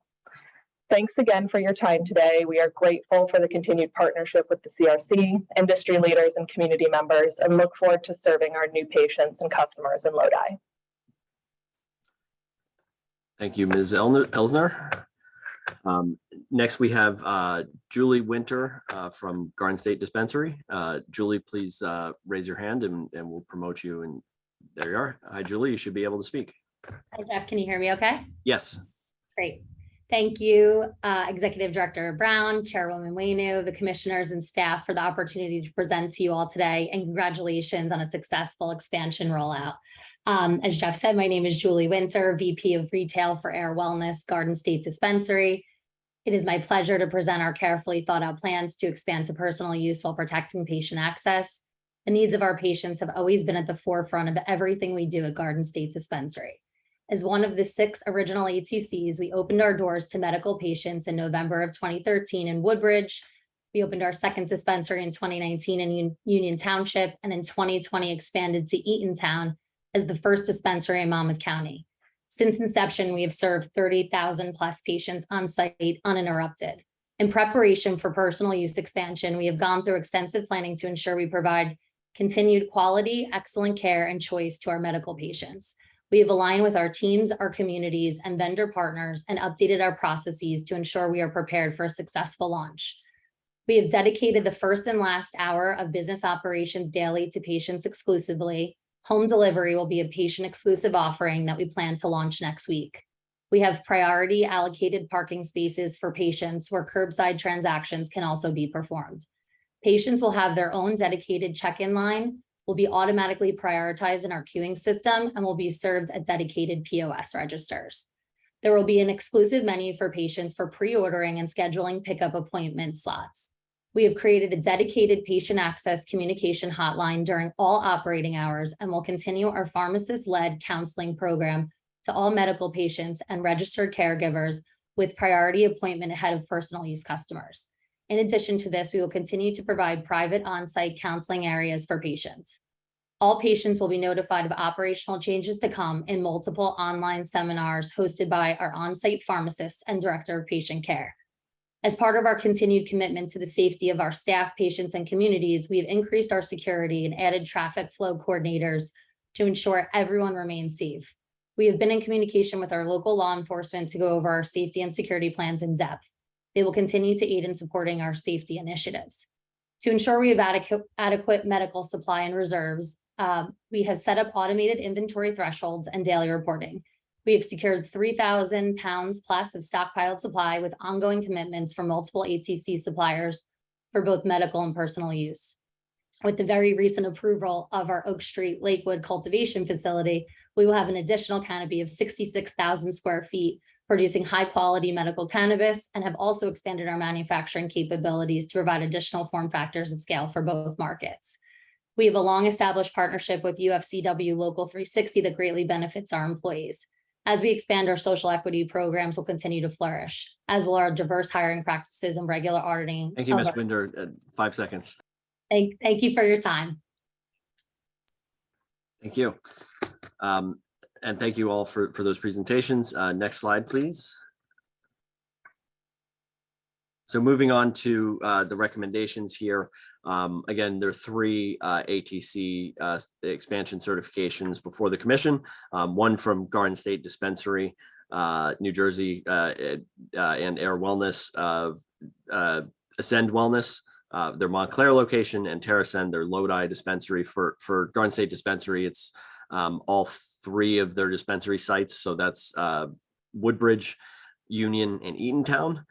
Thanks again for your time today. We are grateful for the continued partnership with the CRC, industry leaders, and community members, and look forward to serving our new patients and customers in Lodi. Thank you, Ms. Elsner. Next, we have Julie Winter from Garden State Dispensary. Julie, please raise your hand and we'll promote you. And there you are. Hi, Julie. You should be able to speak. Hi, Jeff. Can you hear me okay? Yes. Great. Thank you, Executive Director Brown, Chairwoman Wainu, the commissioners and staff for the opportunity to present to you all today, and congratulations on a successful expansion rollout. As Jeff said, my name is Julie Winter, VP of Retail for Air Wellness, Garden State Dispensary. It is my pleasure to present our carefully thought out plans to expand to personal use while protecting patient access. The needs of our patients have always been at the forefront of everything we do at Garden State Dispensary. As one of the 6 original ATCs, we opened our doors to medical patients in November of 2013 in Woodbridge. We opened our second dispensary in 2019 in Union Township, and in 2020 expanded to Eatontown as the first dispensary in Monmouth County. Since inception, we have served 30,000 plus patients on site uninterrupted. In preparation for personal use expansion, we have gone through extensive planning to ensure we provide continued quality, excellent care, and choice to our medical patients. We have aligned with our teams, our communities, and vendor partners and updated our processes to ensure we are prepared for a successful launch. We have dedicated the first and last hour of business operations daily to patients exclusively. Home delivery will be a patient-exclusive offering that we plan to launch next week. We have priority allocated parking spaces for patients where curbside transactions can also be performed. Patients will have their own dedicated check-in line, will be automatically prioritized in our queuing system, and will be served at dedicated POS registers. There will be an exclusive menu for patients for pre-ordering and scheduling pickup appointment slots. We have created a dedicated patient access communication hotline during all operating hours and will continue our pharmacist-led counseling program to all medical patients and registered caregivers with priority appointment ahead of personal use customers. In addition to this, we will continue to provide private on-site counseling areas for patients. All patients will be notified of operational changes to come in multiple online seminars hosted by our on-site pharmacist and director of patient care. As part of our continued commitment to the safety of our staff, patients, and communities, we have increased our security and added traffic flow coordinators to ensure everyone remains safe. We have been in communication with our local law enforcement to go over our safety and security plans in depth. They will continue to aid in supporting our safety initiatives. To ensure we have adequate medical supply and reserves, we have set up automated inventory thresholds and daily reporting. We have secured 3,000 pounds plus of stockpiled supply with ongoing commitments from multiple ATC suppliers for both medical and personal use. With the very recent approval of our Oak Street Lakewood cultivation facility, we will have an additional canopy of 66,000 square feet producing high quality medical cannabis, and have also expanded our manufacturing capabilities to provide additional form factors at scale for both markets. We have a long established partnership with UFCW Local 360 that greatly benefits our employees. As we expand, our social equity programs will continue to flourish, as will our diverse hiring practices and regular auditing. Thank you, Ms. Winder. 5 seconds. Thank you for your time. Thank you. And thank you all for those presentations. Next slide, please. So moving on to the recommendations here. Again, there are 3 ATC expansion certifications before the commission. One from Garden State Dispensary, New Jersey, and Air Wellness, Ascend Wellness, their Montclair location, and TerraSend, their Lodi dispensary. For Garden State Dispensary, it's all 3 of their dispensary sites. So that's Woodbridge, Union, and Eatontown,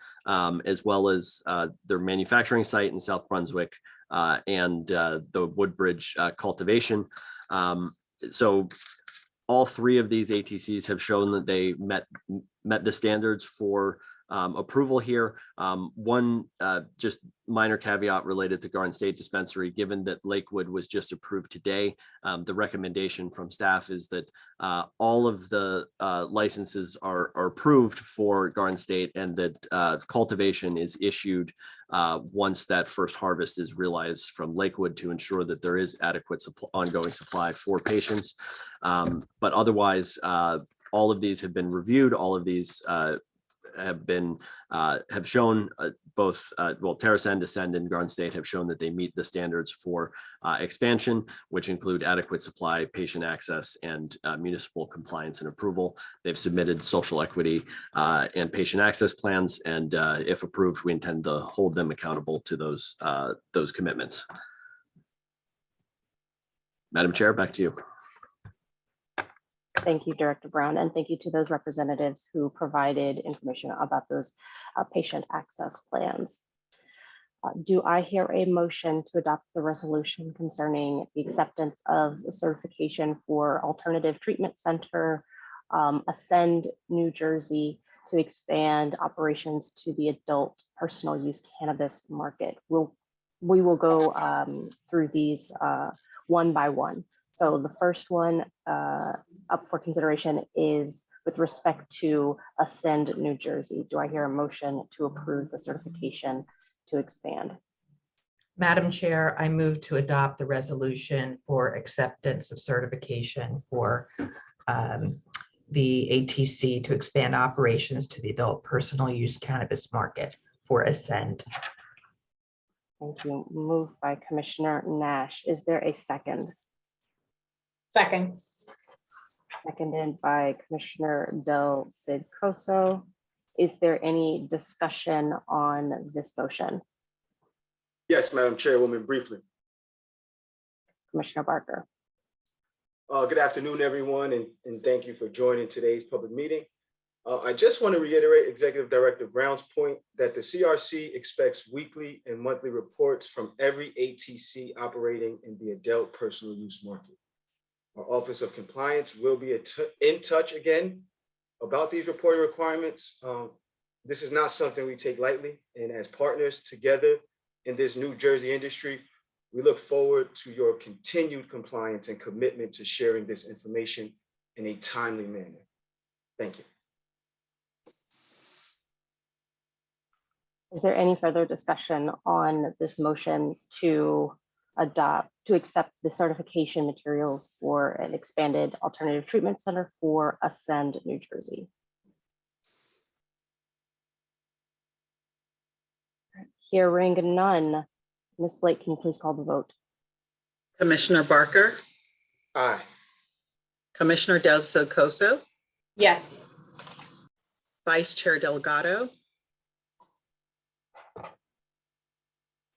as well as their manufacturing site in South Brunswick, and the Woodbridge Cultivation. So all 3 of these ATCs have shown that they met the standards for approval here. One just minor caveat related to Garden State Dispensary, given that Lakewood was just approved today, the recommendation from staff is that all of the licenses are approved for Garden State, and that cultivation is issued once that first harvest is realized from Lakewood, to ensure that there is adequate ongoing supply for patients. But otherwise, all of these have been reviewed. All of these have been have shown both TerraSend, Ascend, and Garden State have shown that they meet the standards for expansion, which include adequate supply, patient access, and municipal compliance and approval. They've submitted social equity and patient access plans, and if approved, we intend to hold them accountable to those commitments. Madam Chair, back to you. Thank you, Director Brown, and thank you to those representatives who provided information about those patient access plans. Do I hear a motion to adopt the resolution concerning the acceptance of the certification for Alternative Treatment Center, Ascend, New Jersey, to expand operations to the adult personal use cannabis market? We will go through these one by one. So the first one up for consideration is with respect to Ascend, New Jersey. Do I hear a motion to approve the certification to expand? Madam Chair, I move to adopt the resolution for acceptance of certification for the ATC to expand operations to the adult personal use cannabis market for Ascend. Thank you. Moved by Commissioner Nash. Is there a second? Second. Seconded by Commissioner Del Cid Coso. Is there any discussion on this motion? Yes, Madam Chairwoman, briefly. Commissioner Barker. Good afternoon, everyone, and thank you for joining today's public meeting. I just want to reiterate Executive Director Brown's point that the CRC expects weekly and monthly reports from every ATC operating in the adult personal use market. Our Office of Compliance will be in touch again about these reporting requirements. This is not something we take lightly, and as partners together in this New Jersey industry, we look forward to your continued compliance and commitment to sharing this information in a timely manner. Thank you. Is there any further discussion on this motion to accept the certification materials for an expanded alternative treatment center for Ascend, New Jersey? Hearing none. Ms. Blake, can you please call the vote? Commissioner Barker, Aye. Commissioner Del Cid Coso, Yes. Vice Chair Delgado,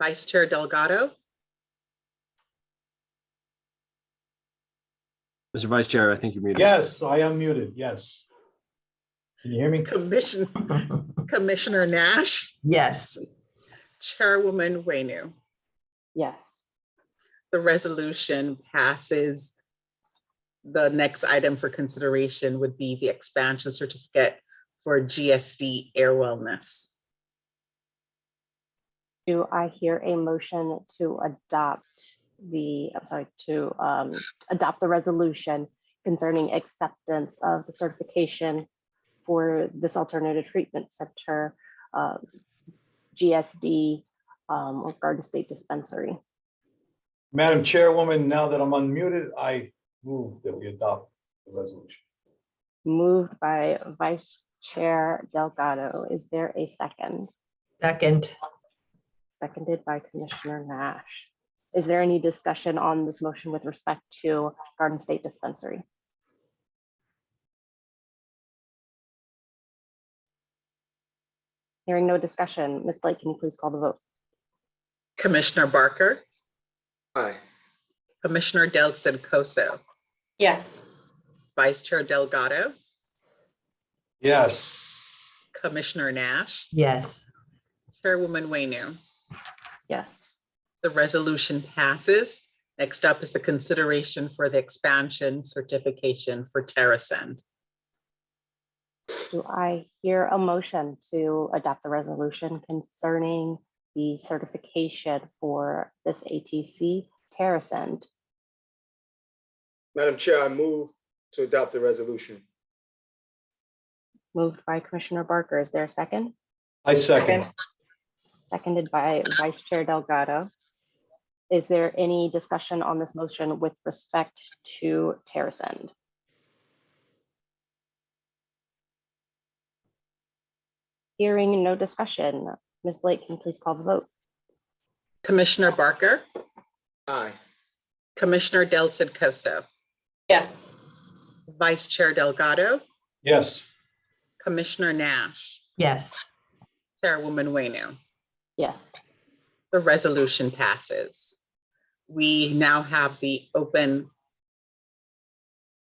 Vice Chair Delgado, Mr. Vice Chair, I think you're muted. Yes, I am muted. Yes. Can you hear me? Commissioner Nash, Yes. Chairwoman Wainu. Yes. The resolution passes. The next item for consideration would be the expansion certificate for GSD Air Wellness. Do I hear a motion to adopt adopt the resolution concerning acceptance of the certification for this alternative treatment center, GSD, or Garden State Dispensary? Madam Chairwoman, now that I'm unmuted, I move that we adopt the resolution. Moved by Vice Chair Delgado. Is there a second? Second. Seconded by Commissioner Nash. Is there any discussion on this motion with respect to Garden State Dispensary? Hearing no discussion, Ms. Blake, can you please call the vote? Commissioner Barker, Aye. Commissioner Del Cid Coso, Yes. Vice Chair Delgado, Yes. Commissioner Nash, Yes. Chairwoman Wainu. Yes. The resolution passes. Next up is the consideration for the expansion certification for TerraSend. Do I hear a motion to adopt the resolution concerning the certification for this ATC TerraSend? Madam Chair, I move to adopt the resolution. Moved by Commissioner Barker. Is there a second? I second. Seconded by Vice Chair Delgado. Is there any discussion on this motion with respect to TerraSend? Hearing no discussion, Ms. Blake, can you please call the vote? Commissioner Barker, Aye. Commissioner Del Cid-Coso, Yes. Vice Chair Delgado, Yes. Commissioner Nash, Yes. Chairwoman Wayno. Yes. The resolution passes. We now have the open.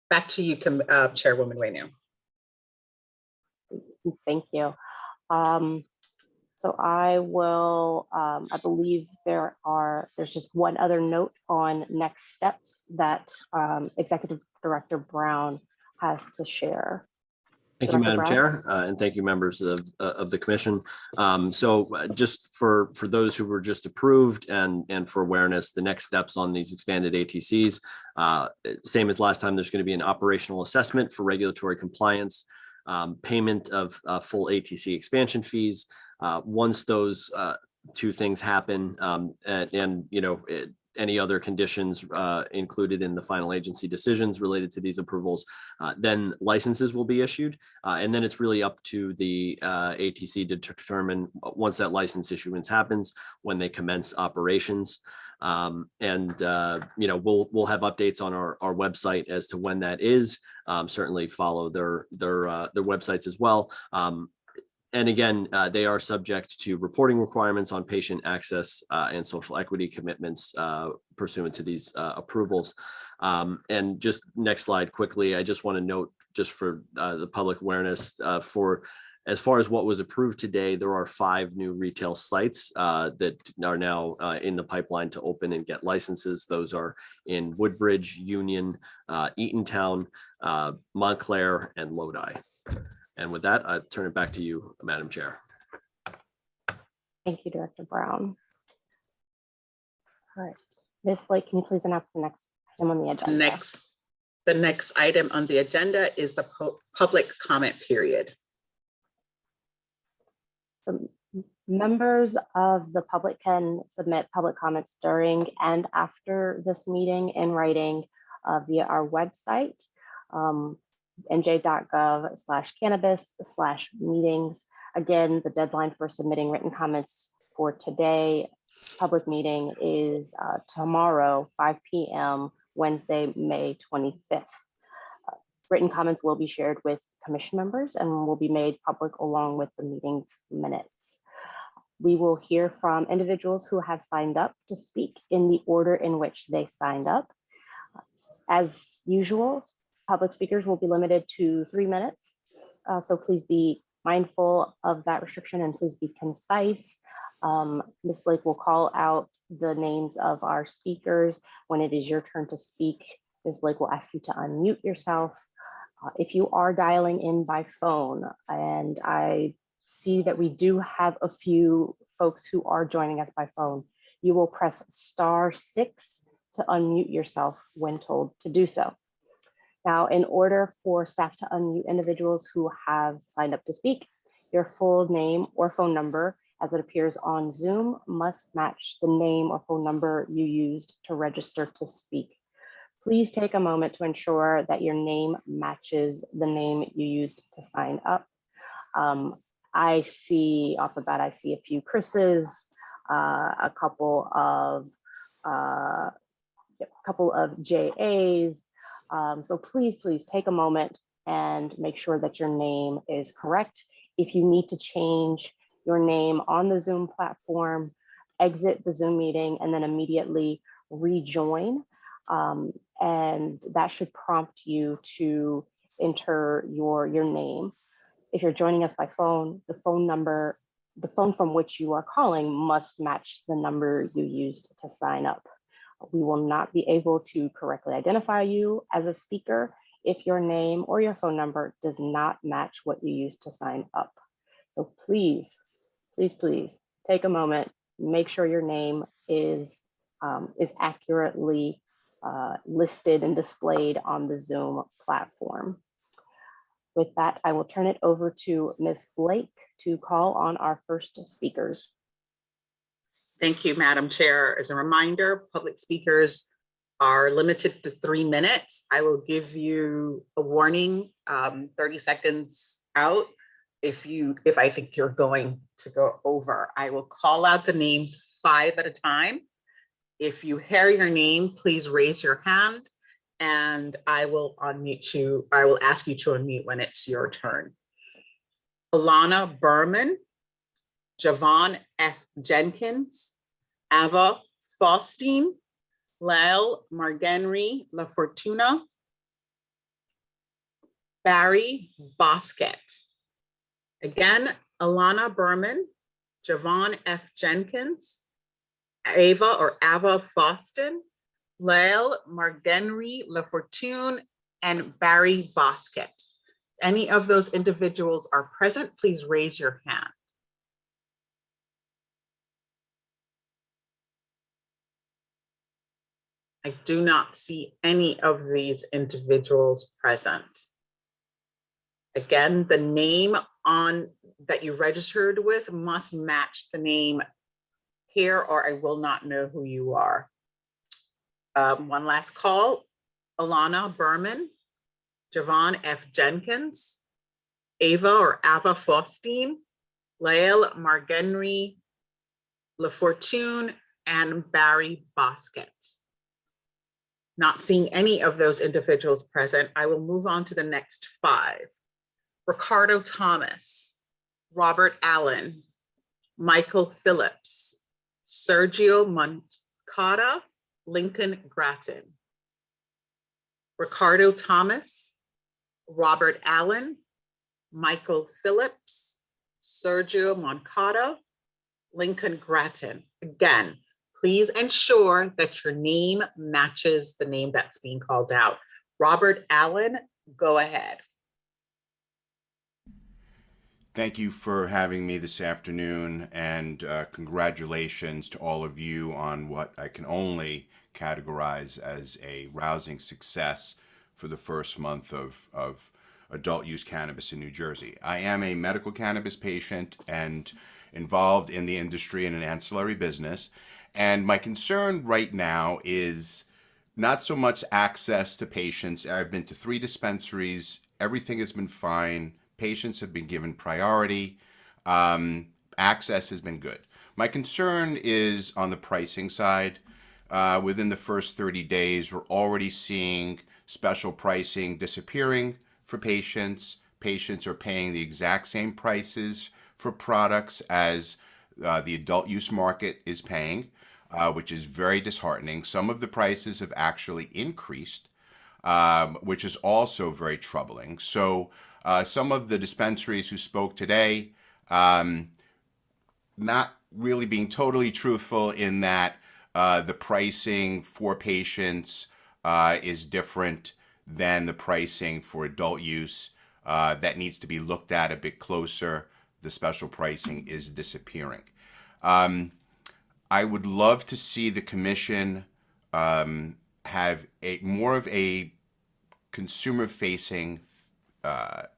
Back to you, Chairwoman Wayno. Thank you. So I will, I believe there's just one other note on next steps that Executive Director Brown has to share. Thank you, Director Madam Brown? Chair, and thank you, members of the commission. Just for those who were just approved and for awareness, the next steps on these expanded ATCs, same as last time, there's going to be an operational assessment for regulatory compliance, payment of full ATC expansion fees. Once those two things happen, any other conditions included in the final agency decisions related to these approvals, then licenses will be issued. And then it's really up to the ATC to determine, once that license issuance happens, when they commence operations. We'll have updates on our website as to when that is. Certainly follow their websites as well. And again, they are subject to reporting requirements on patient access and social equity commitments pursuant to these approvals. And just next slide quickly, I just want to note, just for the public awareness, for as far as what was approved today, there are 5 new retail sites that are now in the pipeline to open and get licenses. Those are in Woodbridge, Union, Eatontown, Montclair, and Lodi. And with that, I turn it back to you, Madam Chair. Thank you, Director Brown. All right, Ms. Blake, can you please announce the next item on the agenda? The next item on the agenda is the public comment period. So members of the public can submit public comments during and after this meeting in writing via our website. nj.gov/cannabis/meetings. Again, the deadline for submitting written comments for today's public meeting is tomorrow, 5 p.m., Wednesday, May 25th. Written comments will be shared with commission members and will be made public along with the meeting's minutes. We will hear from individuals who have signed up to speak in the order in which they signed up. As usual, public speakers will be limited to 3 minutes. So please be mindful of that restriction and please be concise. Ms. Blake will call out the names of our speakers. When it is your turn to speak, Ms. Blake will ask you to unmute yourself. If you are dialing in by phone, and I see that we do have a few folks who are joining us by phone, you will press *6 to unmute yourself when told to do so. Now, in order for staff to unmute individuals who have signed up to speak, your full name or phone number as it appears on Zoom must match the name or phone number you used to register to speak. Please take a moment to ensure that your name matches the name you used to sign up. I see off the bat, I see a few Chris's, a couple of JAs. So please take a moment and make sure that your name is correct. If you need to change your name on the Zoom platform, exit the Zoom meeting and then immediately rejoin. And that should prompt you to enter your name. If you're joining us by phone, the phone from which you are calling must match the number you used to sign up. We will not be able to correctly identify you as a speaker if your name or your phone number does not match what you used to sign up. So please take a moment, make sure your name is accurately listed and displayed on the Zoom platform. With that, I will turn it over to Ms. Blake to call on our first speakers. Thank you, Madam Chair. As a reminder, public speakers are limited to 3 minutes. I will give you a warning 30 seconds out if I think you're going to go over, I will call out the names 5 at a time. If you hear your name, please raise your hand and I will unmute you. I will ask you to unmute when it's your turn. Alana Berman, Javon F. Jenkins, Ava Faustine, Lael Margenry La Fortuna, Barry Bosquet. Again, Alana Berman, Javon F. Jenkins, Ava Faustin, Lael Margenry La Fortune, and Barry Bosquet. Any of those individuals are present, please raise your hand. I do not see any of these individuals present. Again, the name that you registered with must match the name here or I will not know who you are. One last call, Alana Berman, Javon F. Jenkins, Ava Faustine, Lael Margenry La Fortune, and Barry Bosquet. Not seeing any of those individuals present, I will move on to the next 5. Ricardo Thomas, Robert Allen, Michael Phillips, Sergio Moncada, Lincoln Grattan. Ricardo Thomas, Robert Allen, Michael Phillips, Sergio Moncada, Lincoln Grattan. Again, please ensure that your name matches the name that's being called out. Robert Allen, go ahead. Thank you for having me this afternoon, and congratulations to all of you on what I can only categorize as a rousing success for the first month of adult use cannabis in New Jersey. I am a medical cannabis patient and involved in the industry in an ancillary business, and my concern right now is not so much access to patients. I've been to 3 dispensaries, everything has been fine. Patients have been given priority. Access has been good. My concern is on the pricing side. Within the first 30 days, we're already seeing special pricing disappearing for patients. Patients are paying the exact same prices for products as the adult use market is paying, which is very disheartening. Some of the prices have actually increased, which is also very troubling. So some of the dispensaries who spoke today, not really being totally truthful in that the pricing for patients is different than the pricing for adult use. That needs to be looked at a bit closer. The special pricing is disappearing. I would love to see the commission have more of a consumer-facing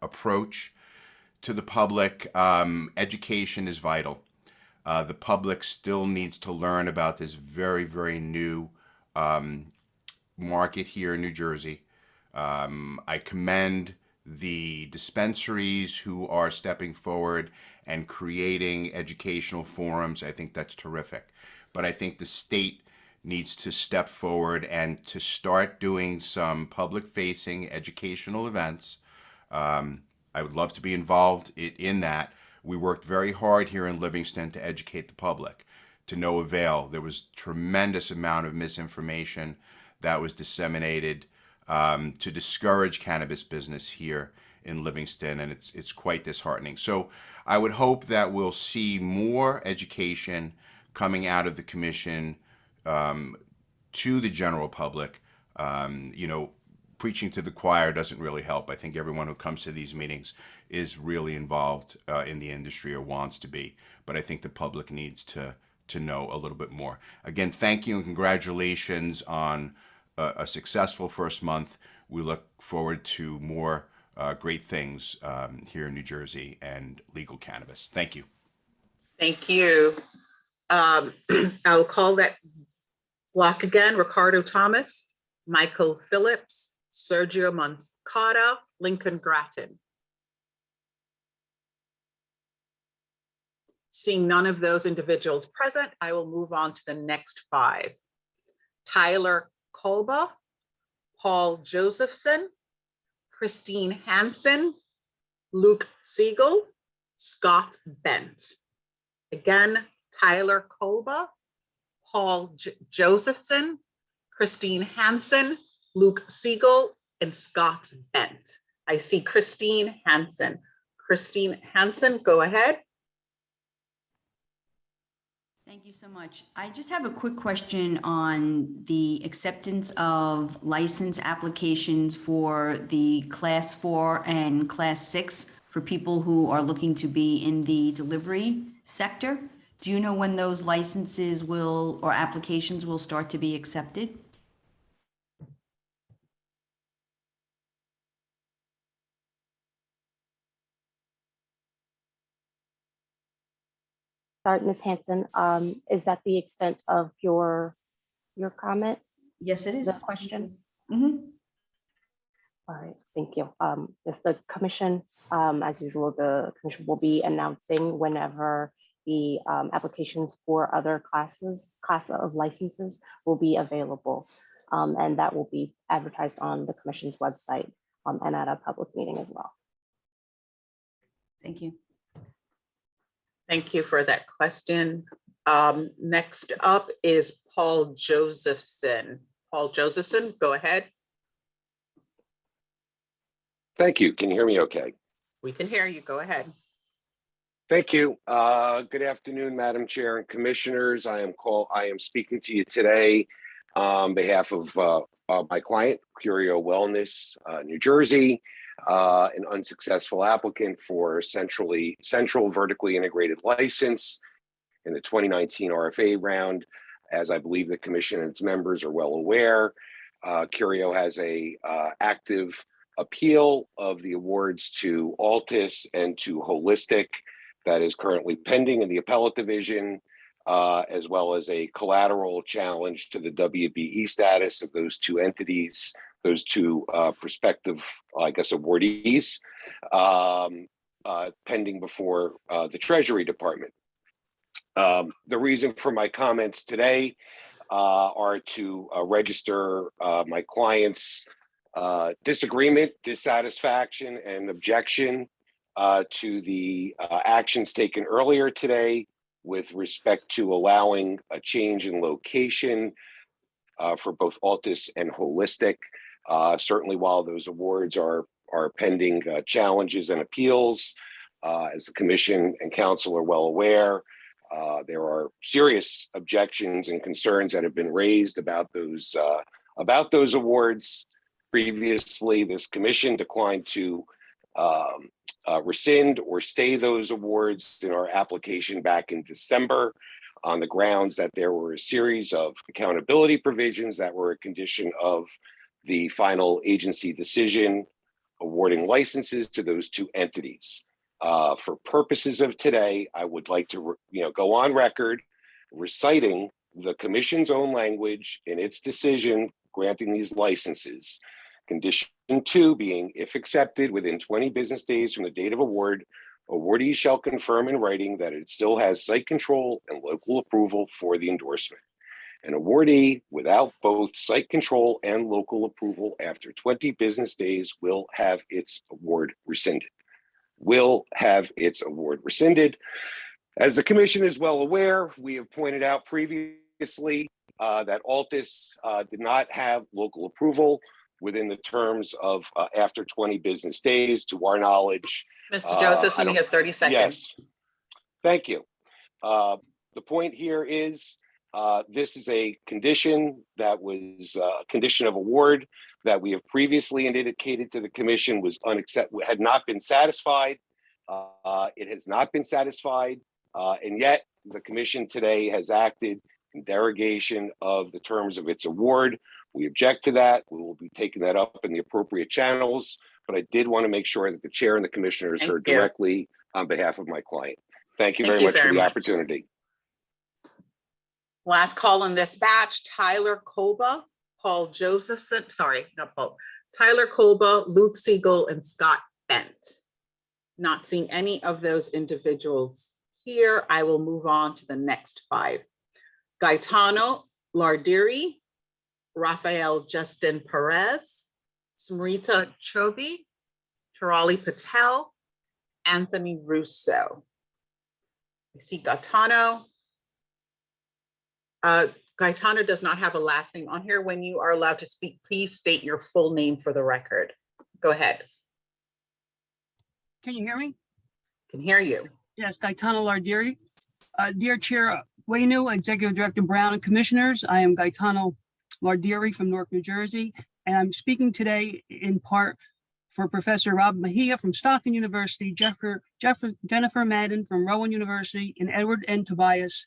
approach to the public. Education is vital. The public still needs to learn about this very, very new market here in New Jersey. I commend the dispensaries who are stepping forward and creating educational forums. I think that's terrific. But I think the state needs to step forward and to start doing some public-facing educational events. I would love to be involved in that. We worked very hard here in Livingston to educate the public, to no avail. There was tremendous amount of misinformation that was disseminated to discourage cannabis business here in Livingston, and it's quite disheartening. So I would hope that we'll see more education coming out of the commission to the general public. Preaching to the choir doesn't really help. I think everyone who comes to these meetings is really involved in the industry or wants to be. But I think the public needs to know a little bit more. Again, thank you and congratulations on a successful first month. We look forward to more great things here in New Jersey and legal cannabis. Thank you. Thank you. I'll call that block again. Ricardo Thomas, Michael Phillips, Sergio Moncada, Lincoln Grattan. Seeing none of those individuals present, I will move on to the next 5. Tyler Kolba, Paul Josephson, Christine Hansen, Luke Siegel, Scott Bent. Again, Tyler Kolba, Paul Josephson, Christine Hansen, Luke Siegel, and Scott Bent. I see Christine Hansen. Christine Hansen, go ahead. Thank you so much. I just have a quick question on the acceptance of license applications for the Class 4 and Class 6 for people who are looking to be in the delivery sector. Do you know when those licenses will, or applications will start to be accepted? Sorry, Ms. Hanson, is that the extent of your comment? Yes, it is. The question? Mhm. All right, thank you. Is the commission, as usual, the commission will be announcing whenever the applications for other class of licenses will be available. And that will be advertised on the commission's website and at a public meeting as well. Thank you. Thank you for that question. Next up is Paul Josephson. Paul Josephson, go ahead. Thank you. Can you hear me okay? We can hear you. Go ahead. Thank you. Good afternoon, Madam Chair and Commissioners. I am speaking to you today on behalf of my client, Curio Wellness, New Jersey, an unsuccessful applicant for central vertically integrated license in the 2019 RFA round. As I believe the commission and its members are well aware, Curio has a active appeal of the awards to Altus and to Holistic that is currently pending in the appellate division, as well as a collateral challenge to the WBE status of those two entities, those two prospective, I guess, awardees, pending before the Treasury Department. The reason for my comments today are to register my client's disagreement, dissatisfaction, and objection to the actions taken earlier today with respect to allowing a change in location for both Altus and Holistic. Certainly, while those awards are pending challenges and appeals, as the Commission and Council are well aware, there are serious objections and concerns that have been raised about those awards. Previously, this Commission declined to rescind or stay those awards in our application back in December on the grounds that there were a series of accountability provisions that were a condition of the final agency decision awarding licenses to those two entities. For purposes of today, I would like to go on record reciting the Commission's own language in its decision granting these licenses. Condition 2 being, if accepted within 20 business days from the date of award, awardee shall confirm in writing that it still has site control and local approval for the endorsement. An awardee without both site control and local approval after 20 business days will have its award rescinded. As the Commission is well aware, we have pointed out previously that Altus did not have local approval within the terms of after 20 business days, to our knowledge. Mr. Josephson, you have 30 seconds. Yes, thank you. The point here is this is a condition that was a condition of award that we have previously indicated to the Commission was unacceptable, had not been satisfied. It has not been satisfied, and yet the Commission today has acted in derogation of the terms of its award. We object to that. We will be taking that up in the appropriate channels, but I did want to make sure that the chair and the commissioners heard directly on behalf of my client. Thank you very much for the opportunity. Last call in this batch, Tyler Kolba, Paul Josephson, sorry, not Paul, Tyler Kolba, Luke Siegel, and Scott Bent. Not seeing any of those individuals here. I will move on to the next 5. Gaetano Lardiri, Rafael Justin Perez, Smrita Chobi, Chirali Patel, Anthony Russo. I see Gaetano. Gaetano does not have a last name on here. When you are allowed to speak, please state your full name for the record. Go ahead. Can you hear me? Can hear you. Yes, Gaetano Lardiri. Dear Chair Wainu, Executive Director Brown, and Commissioners, I am Gaetano Lardiri from Newark, New Jersey, and I'm speaking today in part for Professor Rob Mejia from Stockton University, Jennifer Madden from Rowan University, and Edward N. Tobias,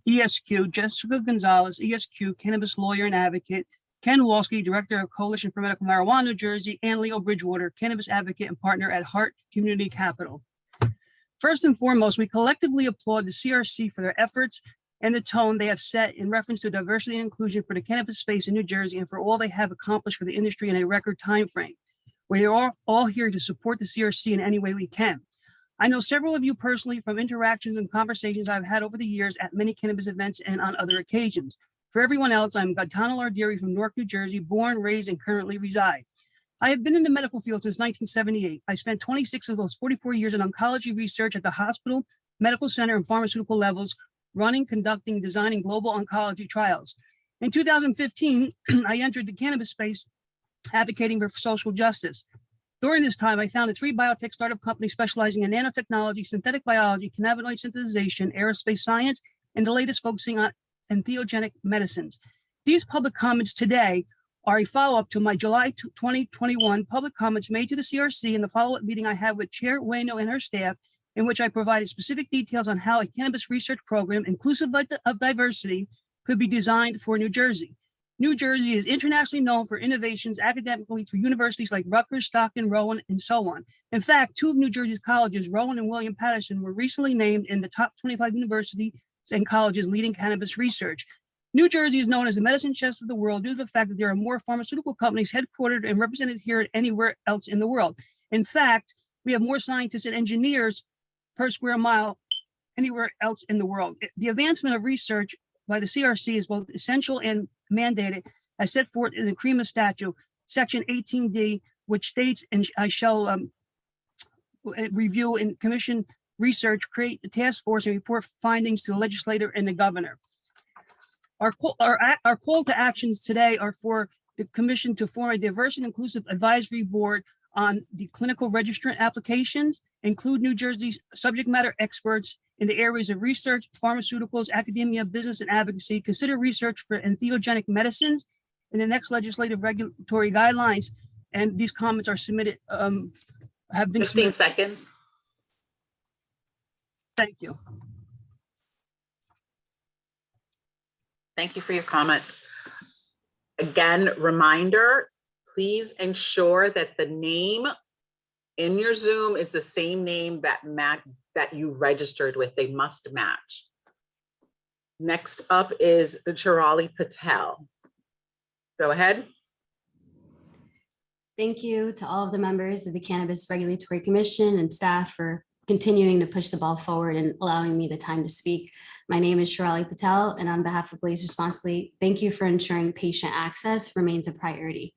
ESQ, Jessica Gonzalez, ESQ, cannabis lawyer and advocate, Ken Walski, Director of Coalition for Medical Marijuana, New Jersey, and Leo Bridgewater, cannabis advocate and partner at Heart Community Capital. First and foremost, we collectively applaud the CRC for their efforts and the tone they have set in reference to diversity and inclusion for the cannabis space in New Jersey and for all they have accomplished for the industry in a record time frame. We are all here to support the CRC in any way we can. I know several of you personally from interactions and conversations I've had over the years at many cannabis events and on other occasions. For everyone else, I'm Gaetano Lardiri from Newark, New Jersey, born, raised, and currently reside. I have been in the medical field since 1978. I spent 26 of those 44 years in oncology research at the hospital, medical center, and pharmaceutical levels, running, conducting, designing global oncology trials. In 2015, I entered the cannabis space advocating for social justice. During this time, I founded 3 biotech startup companies specializing in nanotechnology, synthetic biology, cannabinoid synthesization, aerospace science, and the latest focusing on entheogenic medicines. These public comments today are a follow-up to my July 2021 public comments made to the CRC in the follow-up meeting I had with Chair Waino and her staff, in which I provided specific details on how a cannabis research program inclusive of diversity could be designed for New Jersey. New Jersey is internationally known for innovations academically through universities like Rutgers, Stockton, Rowan, and so on. In fact, 2 of New Jersey's colleges, Rowan and William Patterson, were recently named in the top 25 universities and colleges leading cannabis research. New Jersey is known as the medicine chest of the world due to the fact that there are more pharmaceutical companies headquartered and represented here than anywhere else in the world. In fact, we have more scientists and engineers per square mile anywhere else in the world. The advancement of research by the CRC is both essential and mandated as set forth in the CREMA statute, section 18D, which states, and I shall review and commission research, create a task force, and report findings to the legislator and the governor. Our call to actions today are for the commission to form a diverse and inclusive advisory board on the clinical registrant applications, include New Jersey's subject matter experts in the areas of research, pharmaceuticals, academia, business, and advocacy, consider research for entheogenic medicines in the next legislative regulatory guidelines. And these comments are submitted, have been 15 submitted. seconds. Thank you. Thank you for your comments. Again, reminder, please ensure that the name in your Zoom is the same name that you registered with. They must match. Next up is Chirali Patel. Go ahead. Thank you to all of the members of the Cannabis Regulatory Commission and staff for continuing to push the ball forward and allowing me the time to speak. My name is Chirali Patel, and on behalf of Blaze Responsibly, thank you for ensuring patient access remains a priority.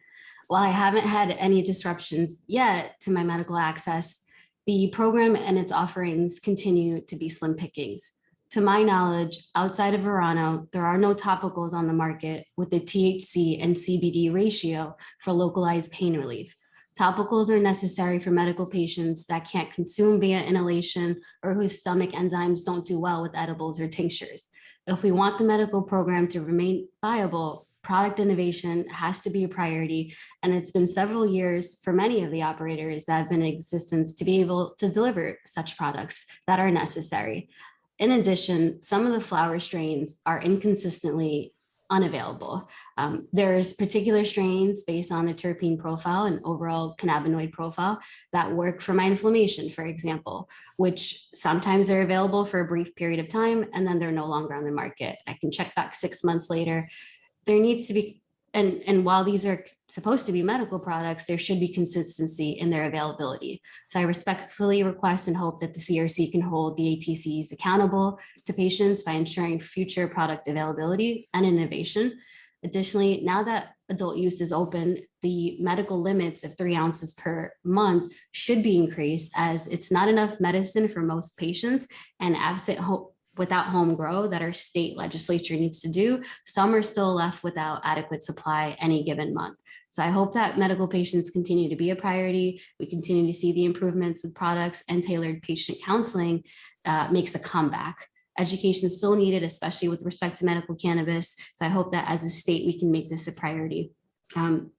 While I haven't had any disruptions yet to my medical access, the program and its offerings continue to be slim pickings. To my knowledge, outside of Verano, there are no topicals on the market with the THC and CBD ratio for localized pain relief. Topicals are necessary for medical patients that can't consume via inhalation or whose stomach enzymes don't do well with edibles or tinctures. If we want the medical program to remain viable, product innovation has to be a priority, and it's been several years for many of the operators that have been in existence to be able to deliver such products that are necessary. In addition, some of the flower strains are inconsistently unavailable. There's particular strains based on the terpene profile and overall cannabinoid profile that work for my inflammation, for example, which sometimes they're available for a brief period of time and then they're no longer on the market. I can check back 6 months later. There needs to be and while these are supposed to be medical products, there should be consistency in their availability. So I respectfully request and hope that the CRC can hold the ATCs accountable to patients by ensuring future product availability and innovation. Additionally, now that adult use is open, the medical limits of 3 ounces per month should be increased, as it's not enough medicine for most patients, and absent without home grow that our state legislature needs to do, some are still left without adequate supply any given month. So I hope that medical patients continue to be a priority. We continue to see the improvements with products, and tailored patient counseling makes a comeback. Education is still needed, especially with respect to medical cannabis. So I hope that as a state, we can make this a priority. And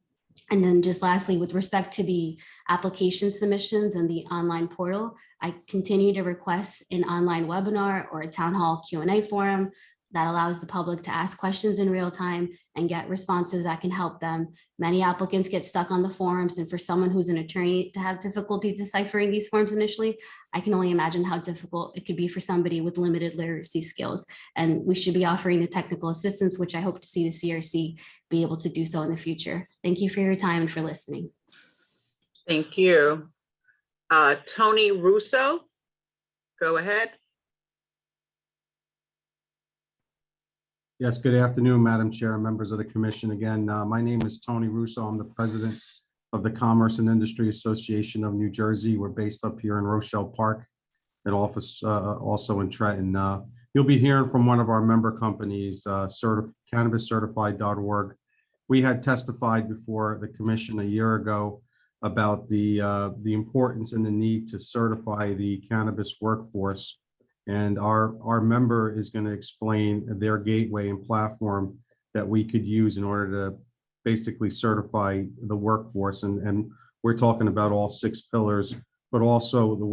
then just lastly, with respect to the application submissions and the online portal, I continue to request an online webinar or a town hall Q&A forum that allows the public to ask questions in real time and get responses that can help them. Many applicants get stuck on the forms, and for someone who's an attorney to have difficulty deciphering these forms initially, I can only imagine how difficult it could be for somebody with limited literacy skills. And we should be offering the technical assistance, which I hope to see the CRC be able to do so in the future. Thank you for your time and for listening. Thank you. Tony Russo, go ahead. Yes, good afternoon, Madam Chair and members of the commission. Again, my name is Tony Russo. I'm the president of the Commerce and Industry Association of New Jersey. We're based up here in Rochelle Park, an office also in Trenton. You'll be hearing from one of our member companies, CannabisCertified.org. We had testified before the commission a year ago about the importance and the need to certify the cannabis workforce. And our member is going to explain their gateway and platform that we could use in order to basically certify the workforce. And we're talking about all 6 pillars, but also the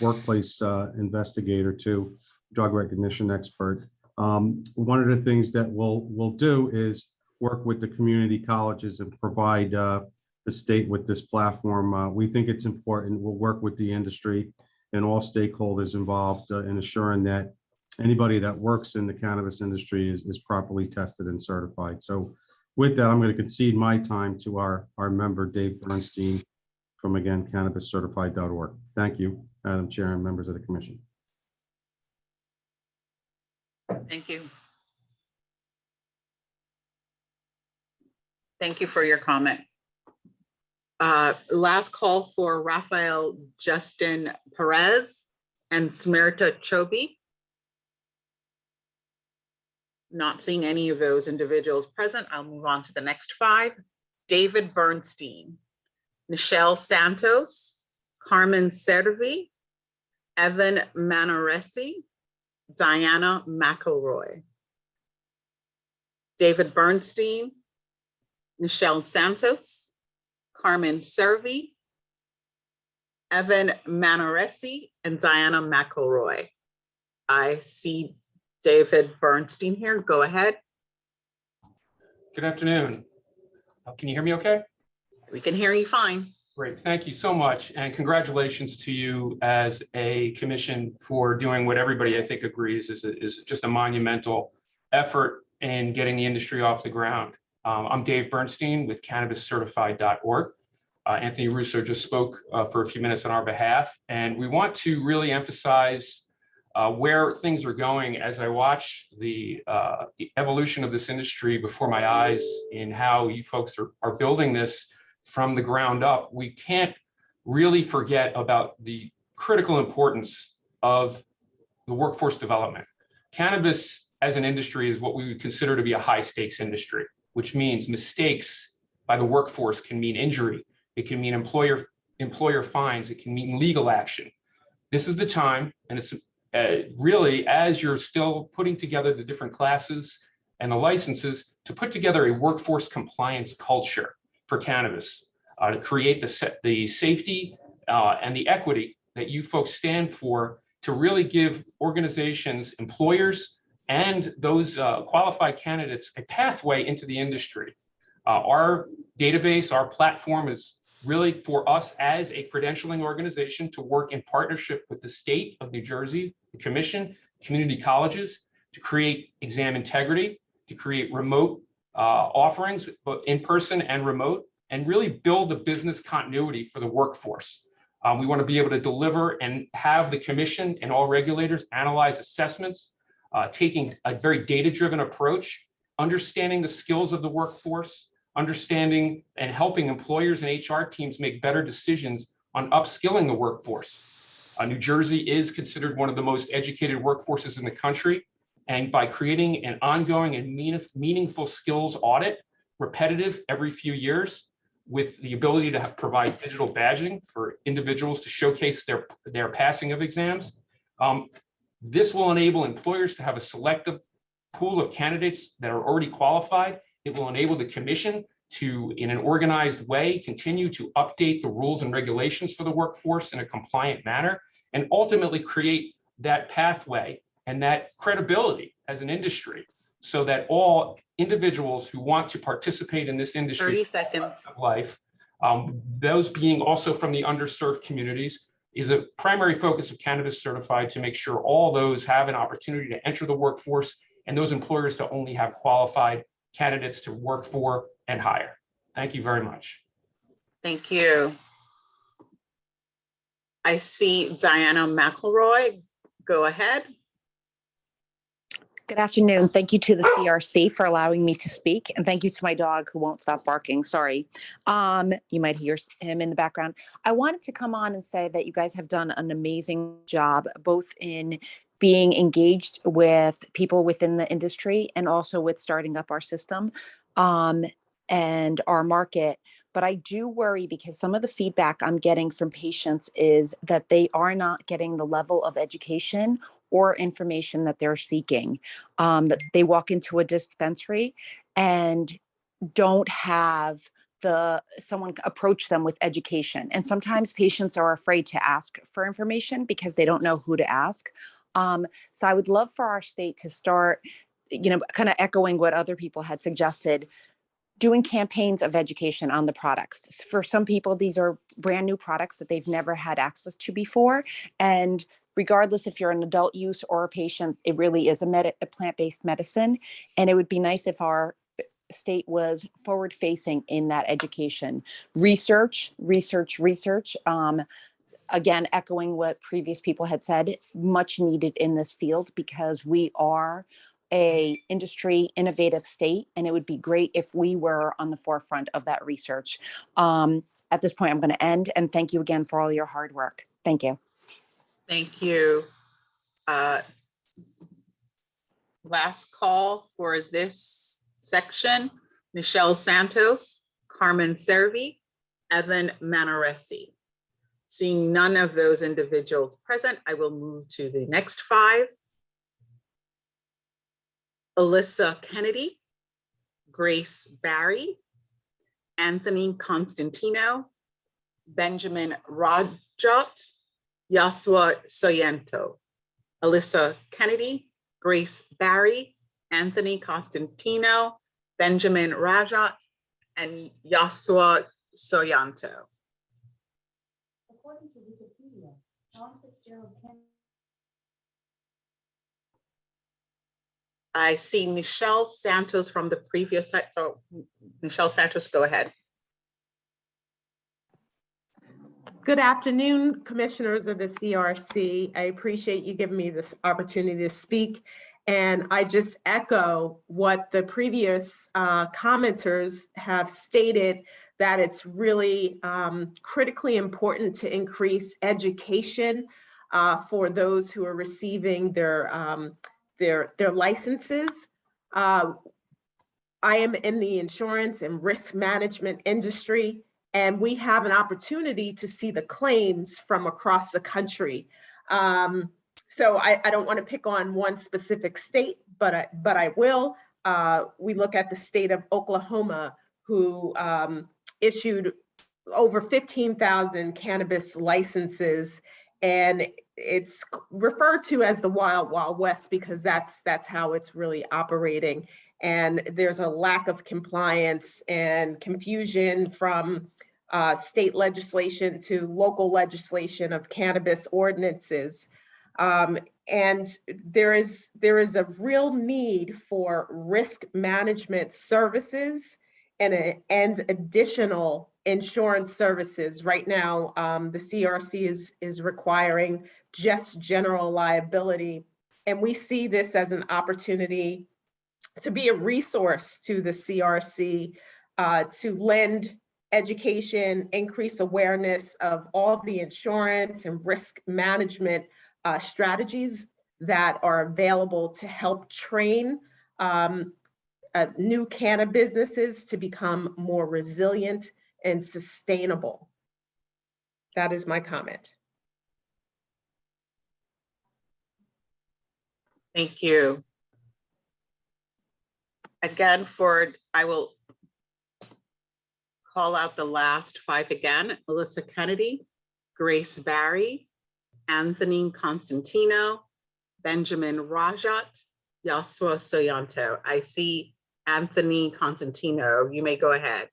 workplace investigator too, drug recognition expert. One of the things that we'll do is work with the community colleges and provide the state with this platform. We think it's important. We'll work with the industry and all stakeholders involved in assuring that anybody that works in the cannabis industry is properly tested and certified. So with that, I'm going to concede my time to our member, Dave Bernstein, from, again, CannabisCertified.org. Thank you, Madam Chair and members of the commission. Thank you. Thank you for your comment. Last call for Rafael Justin Perez and Smirta Chobi. Not seeing any of those individuals present, I'll move on to the next 5. David Bernstein, Michelle Santos, Carmen Servi, Evan Manaresi, Diana McElroy. David Bernstein, Michelle Santos, Carmen Servi, Evan Manaresi, and Diana McElroy. I see David Bernstein here. Go ahead. Good afternoon. Can you hear me okay? We can hear you fine. Great. Thank you so much. And congratulations to you as a commission for doing what everybody, I think, agrees is just a monumental effort in getting the industry off the ground. I'm Dave Bernstein with CannabisCertified.org. Anthony Russo just spoke for a few minutes on our behalf, and we want to really emphasize where things are going as I watch the evolution of this industry before my eyes in how you folks are building this from the ground up. We can't really forget about the critical importance of the workforce development. Cannabis as an industry is what we would consider to be a high stakes industry, which means mistakes by the workforce can mean injury. It can mean employer fines. It can mean legal action. This is the time, and it's really, as you're still putting together the different classes and the licenses, to put together a workforce compliance culture for cannabis, to create the safety and the equity that you folks stand for, to really give organizations, employers, and those qualified candidates a pathway into the industry. Our database, our platform is really for us as a credentialing organization to work in partnership with the state of New Jersey, the commission, community colleges, to create exam integrity, to create remote offerings, both in person and remote, and really build a business continuity for the workforce. We want to be able to deliver and have the commission and all regulators analyze assessments, taking a very data-driven approach, understanding the skills of the workforce, understanding and helping employers and HR teams make better decisions on upskilling the workforce. New Jersey is considered one of the most educated workforces in the country. And by creating an ongoing and meaningful skills audit, repetitive every few years, with the ability to provide digital badging for individuals to showcase their passing of exams, this will enable employers to have a selective pool of candidates that are already qualified. It will enable the commission to, in an organized way, continue to update the rules and regulations for the workforce in a compliant manner, and ultimately create that pathway and that credibility as an industry, so that all individuals who want to participate in this industry 30 seconds of life, those being also from the underserved communities, is a primary focus of Cannabis Certified to make sure all those have an opportunity to enter the workforce, and those employers to only have qualified candidates to work for and hire. Thank you very much. Thank you. I see Diana McElroy. Go ahead. Good afternoon. Thank you to the CRC for allowing me to speak. And thank you to my dog who won't stop barking. Sorry. You might hear him in the background. I wanted to come on and say that you guys have done an amazing job, both in being engaged with people within the industry and also with starting up our system and our market. But I do worry because some of the feedback I'm getting from patients is that they are not getting the level of education or information that they're seeking. That they walk into a dispensary and don't have someone approach them with education. And sometimes patients are afraid to ask for information because they don't know who to ask. So I would love for our state to start, kind of echoing what other people had suggested, doing campaigns of education on the products. For some people, these are brand new products that they've never had access to before. And regardless if you're an adult use or a patient, it really is a plant-based medicine. And it would be nice if our state was forward-facing in that education. Research. Again, echoing what previous people had said, much needed in this field because we are a industry innovative state, and it would be great if we were on the forefront of that research. At this point, I'm going to end, and thank you again for all your hard work. Thank you. Thank you. Last call for this section, Michelle Santos, Carmen Servi, Evan Manaresi. Seeing none of those individuals present, I will move to the next 5. Alyssa Kennedy, Grace Barry, Anthony Constantino, Benjamin Rajat, Yasua Soyento. Alyssa Kennedy, Grace Barry, Anthony Constantino, Benjamin Rajat, and Yasua Soyanto. According to Wikipedia, John Fitzgerald Kennedy. I see Michelle Santos from the previous site. So Michelle Santos, go ahead. Good afternoon, commissioners of the CRC. I appreciate you giving me this opportunity to speak. And I just echo what the previous commenters have stated, that it's really critically important to increase education for those who are receiving their licenses. I am in the insurance and risk management industry, and we have an opportunity to see the claims from across the country. So I don't want to pick on one specific state, but I will. We look at the state of Oklahoma, who issued over 15,000 cannabis licenses, and it's referred to as the Wild Wild West because that's how it's really operating. And there's a lack of compliance and confusion from state legislation to local legislation of cannabis ordinances. And there is a real need for risk management services and additional insurance services. Right now, the CRC is requiring just general liability. And we see this as an opportunity to be a resource to the CRC, to lend education, increase awareness of all the insurance and risk management strategies that are available to help train new cannabis businesses to become more resilient and sustainable. That is my comment. Thank you. Again, I will call out the last 5 again: Alyssa Kennedy, Grace Barry, Anthony Constantino, Benjamin Rajat, Yasua Soyanto. I see Anthony Constantino. You may go ahead.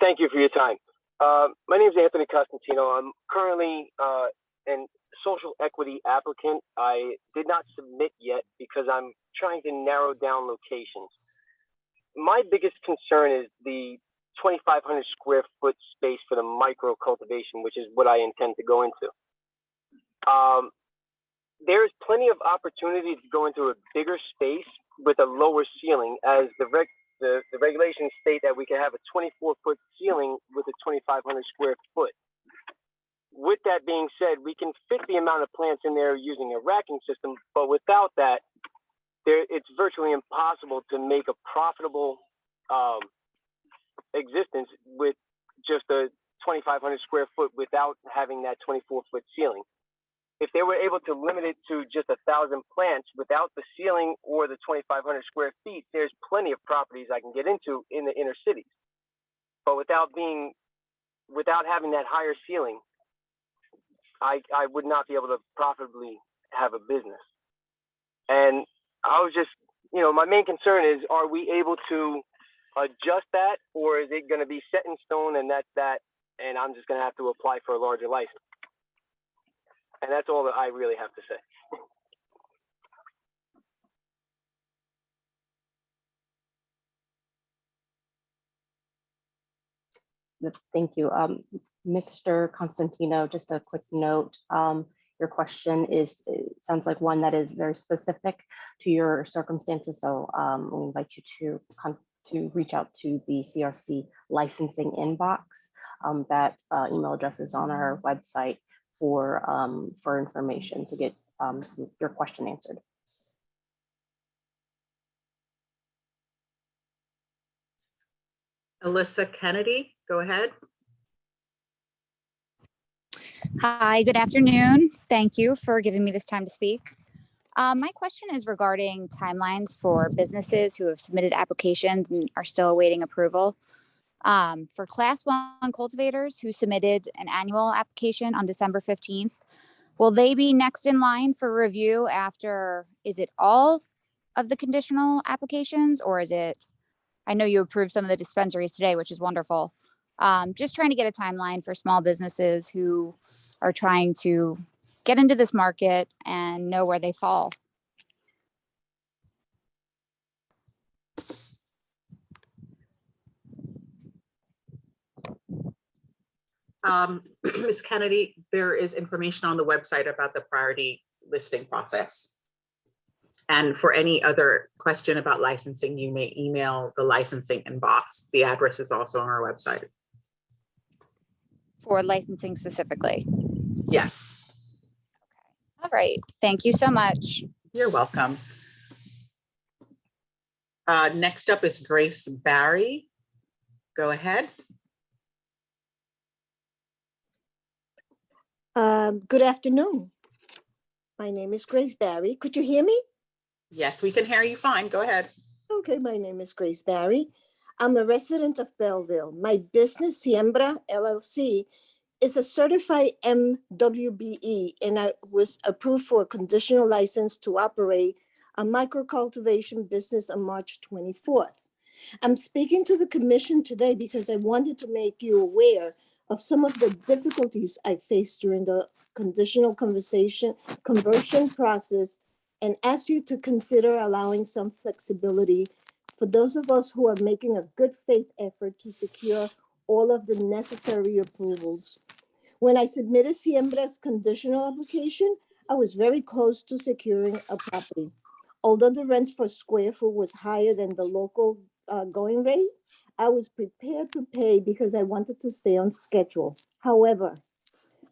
Thank you for your time. My name is Anthony Costantino. I'm currently an social equity applicant. I did not submit yet because I'm trying to narrow down locations. My biggest concern is the 2,500 square foot space for the micro cultivation, which is what I intend to go into. There's plenty of opportunity to go into a bigger space with a lower ceiling, as the regulations state that we can have a 24-foot ceiling with a 2,500 square foot. With that being said, we can fit the amount of plants in there using a racking system, but without that, it's virtually impossible to make a profitable existence with just a 2,500 square foot without having that 24-foot ceiling. If they were able to limit it to just 1,000 plants without the ceiling or the 2,500 square feet, there's plenty of properties I can get into in the inner cities. But without having that higher ceiling, I would not be able to profitably have a business. And I was just, my main concern is, are we able to adjust that, or is it going to be set in stone and that's that, and I'm just going to have to apply for a larger license? And that's all that I really have to say. Thank you. Mr. Constantino, just a quick note. Your question sounds like one that is very specific to your circumstances. So we invite you to reach out to the CRC licensing inbox. That email address is on our website for information to get your question answered. Alyssa Kennedy, go ahead. Hi, good afternoon. Thank you for giving me this time to speak. My question is regarding timelines for businesses who have submitted applications and are still awaiting approval. For Class 1 cultivators who submitted an annual application on December 15th, will they be next in line for review after, is it all of the conditional applications, or is it, I know you approved some of the dispensaries today, which is wonderful. Just trying to get a timeline for small businesses who are trying to get into this market and know where they fall. Ms. Kennedy, there is information on the website about the priority listing process. And for any other question about licensing, you may email the licensing inbox. The address is also on our website. For licensing specifically? Yes. All right. Thank you so much. You're welcome. Next up is Grace Barry. Go ahead. Good afternoon. My name is Grace Barry. Could you hear me? Yes, we can hear you fine. Go ahead. Okay, my name is Grace Barry. I'm a resident of Belleville. My business, Siembra LLC, is a certified MWBE, and I was approved for a conditional license to operate a microcultivation business on March 24th. I'm speaking to the commission today because I wanted to make you aware of some of the difficulties I faced during the conditional conversion process, and ask you to consider allowing some flexibility for those of us who are making a good faith effort to secure all of the necessary approvals. When I submitted Siembra's conditional application, I was very close to securing a property. Although the rent per square foot was higher than the local going rate, I was prepared to pay because I wanted to stay on schedule. However,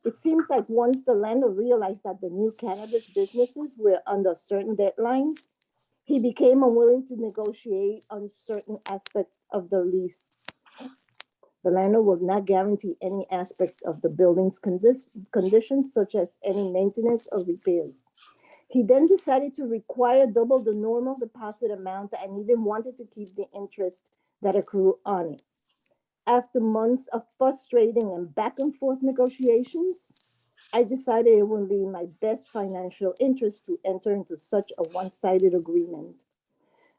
it seems like once the landlord realized that the new cannabis businesses were under certain deadlines, he became unwilling to negotiate on certain aspects of the lease. The landlord will not guarantee any aspect of the building's conditions, such as any maintenance or repairs. He then decided to require double the normal deposit amount and even wanted to keep the interest that accrued on it. After months of frustrating and back and forth negotiations, I decided it would be in my best financial interest to enter into such a one-sided agreement.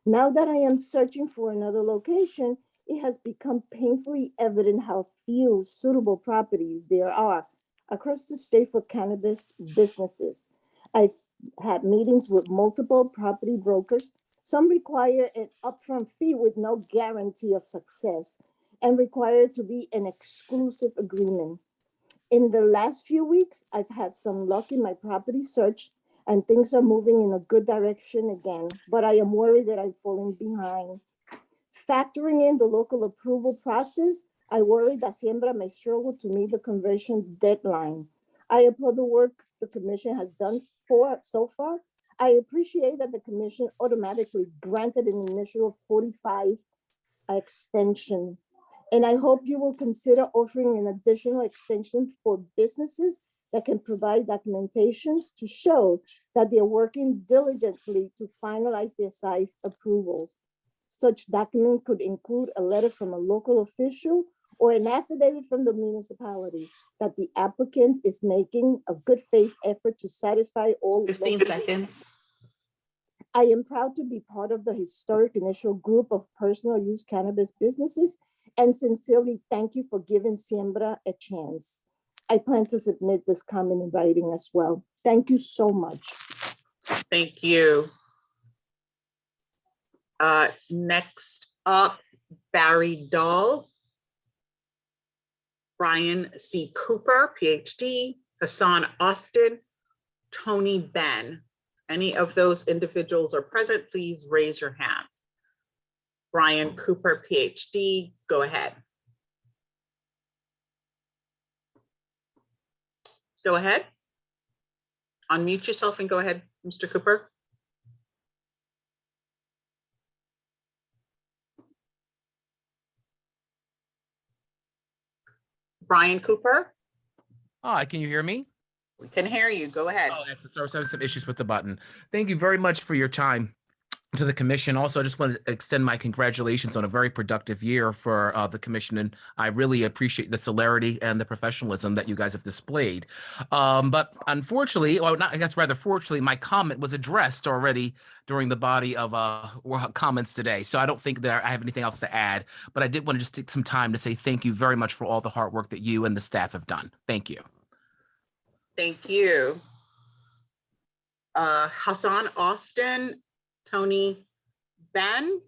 Now that I am searching for another location, it has become painfully evident how few suitable properties there are across the state for cannabis businesses. I've had meetings with multiple property brokers. Some require an upfront fee with no guarantee of success and require it to be an exclusive agreement. In the last few weeks, I've had some luck in my property search and things are moving in a good direction again, but I am worried that I'm falling behind. Factoring in the local approval process, I worry that Siembra may struggle to meet the conversion deadline. I applaud the work the commission has done so far. I appreciate that the commission automatically granted an initial 45 extension. And I hope you will consider offering an additional extension for businesses that can provide documentations to show that they're working diligently to finalize their site approvals. Such document could include a letter from a local official or an affidavit from the municipality that the applicant is making a good faith effort to satisfy all 15 seconds. I am proud to be part of the historic initial group of personal use cannabis businesses and sincerely thank you for giving Siembra a chance. I plan to submit this comment in writing as well. Thank you so much. Thank you. Next up, Barry Dahl, Brian C. Cooper, PhD, Hassan Austin, Tony Ben. Any of those individuals are present, please raise your hand. Brian Cooper, PhD, go ahead. Go ahead. Unmute yourself and go ahead, Mr. Cooper. Brian Cooper. Hi, can you hear me? We can hear you. Go ahead. Oh, that's the source. I have some issues with the button. Thank you very much for your time to the commission. Also, I just want to extend my congratulations on a very productive year for the commission, and I really appreciate the celerity and the professionalism that you guys have displayed. But unfortunately, well, not I guess rather fortunately, my comment was addressed already during the body of comments today. So I don't think that I have anything else to add. But I did want to just take some time to say thank you very much for all the hard work that you and the staff have done. Thank you. Thank you. Hassan Austin, Tony Ben.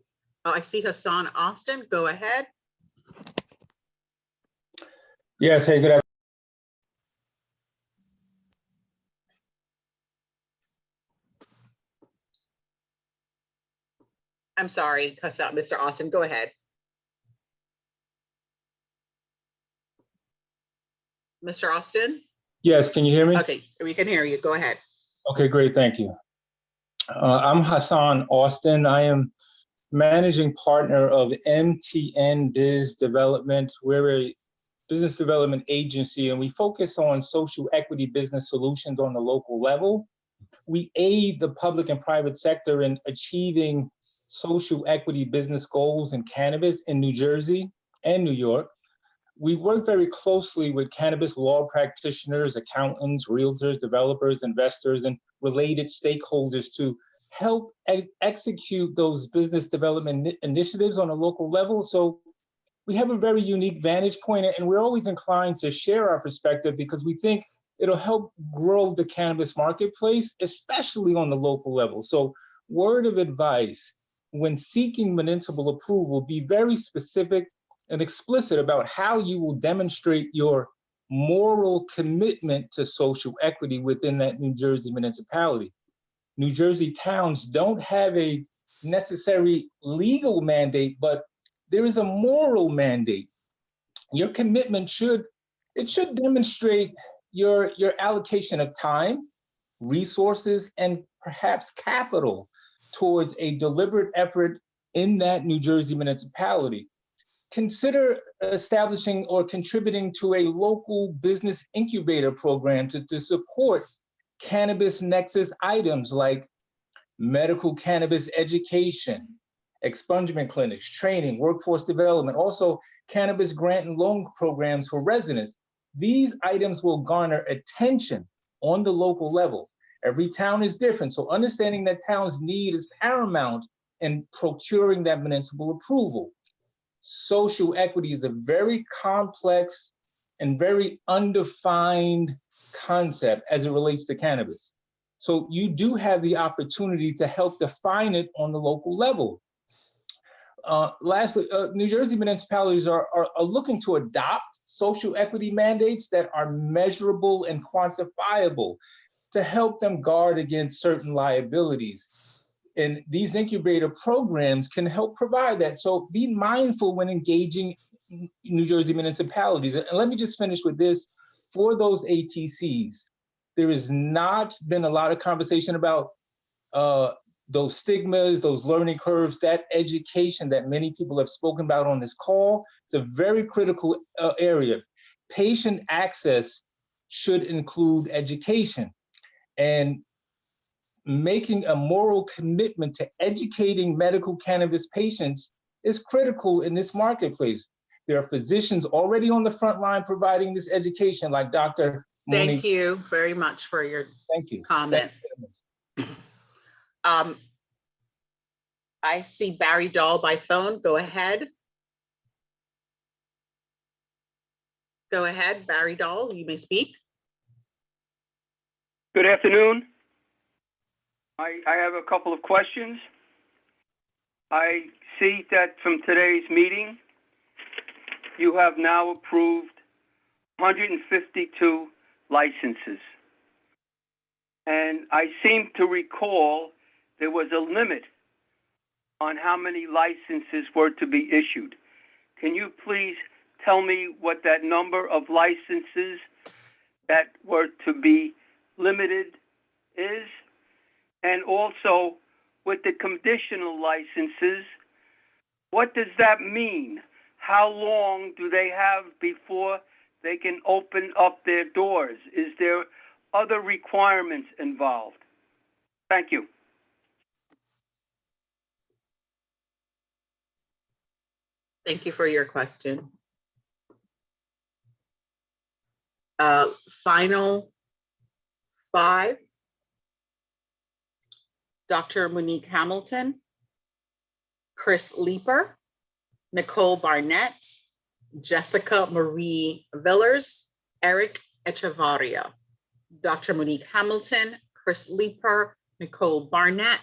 Oh, I see Hassan Austin. Go ahead. Yes, hey, good afternoon. I'm sorry, Hassan, Mr. Austin, go ahead. Mr. Austin? Yes, can you hear me? Okay, we can hear you. Go ahead. Okay, great, thank you. I'm Hassan Austin. I am managing partner of MTN Biz Development. We're a business development agency and we focus on social equity business solutions on the local level. We aid the public and private sector in achieving social equity business goals in cannabis in New Jersey and New York. We work very closely with cannabis law practitioners, accountants, realtors, developers, investors, and related stakeholders to help execute those business development initiatives on a local level. So we have a very unique vantage point, and we're always inclined to share our perspective because we think it'll help grow the cannabis marketplace, especially on the local level. So word of advice, when seeking municipal approval, be very specific and explicit about how you will demonstrate your moral commitment to social equity within that New Jersey municipality. New Jersey towns don't have a necessary legal mandate, but there is a moral mandate. Your commitment should demonstrate your allocation of time, resources, and perhaps capital towards a deliberate effort in that New Jersey municipality. Consider establishing or contributing to a local business incubator program to support cannabis nexus items like medical cannabis education, expungement clinics, training, workforce development, also cannabis grant and loan programs for residents. These items will garner attention on the local level. Every town is different, so understanding that town's need is paramount in procuring that municipal approval. Social equity is a very complex and very undefined concept as it relates to cannabis. So you do have the opportunity to help define it on the local level. Lastly, New Jersey municipalities are looking to adopt social equity mandates that are measurable and quantifiable to help them guard against certain liabilities. And these incubator programs can help provide that. So be mindful when engaging New Jersey municipalities. And let me just finish with this. For those ATCs, there has not been a lot of conversation about those stigmas, those learning curves, that education that many people have spoken about on this call. It's a very critical area. Patient access should include education, and making a moral commitment to educating medical cannabis patients is critical in this marketplace. There are physicians already on the front line providing this education, like Dr. Monique. Thank you very much for your comment. I see Barry Dahl by phone. Go ahead. Go ahead, Barry Dahl, you may speak. Good afternoon. I have a couple of questions. I see that from today's meeting, you have now approved 152 licenses. And I seem to recall there was a limit on how many licenses were to be issued. Can you please tell me what that number of licenses that were to be limited is? And also, with the conditional licenses, what does that mean? How long do they have before they can open up their doors? Is there other requirements involved? Thank you. Thank you for your question. Final 5. Dr. Monique Hamilton, Chris Leeper, Nicole Barnett, Jessica Marie Villers, Eric Echevarria. Dr. Monique Hamilton, Chris Leeper, Nicole Barnett,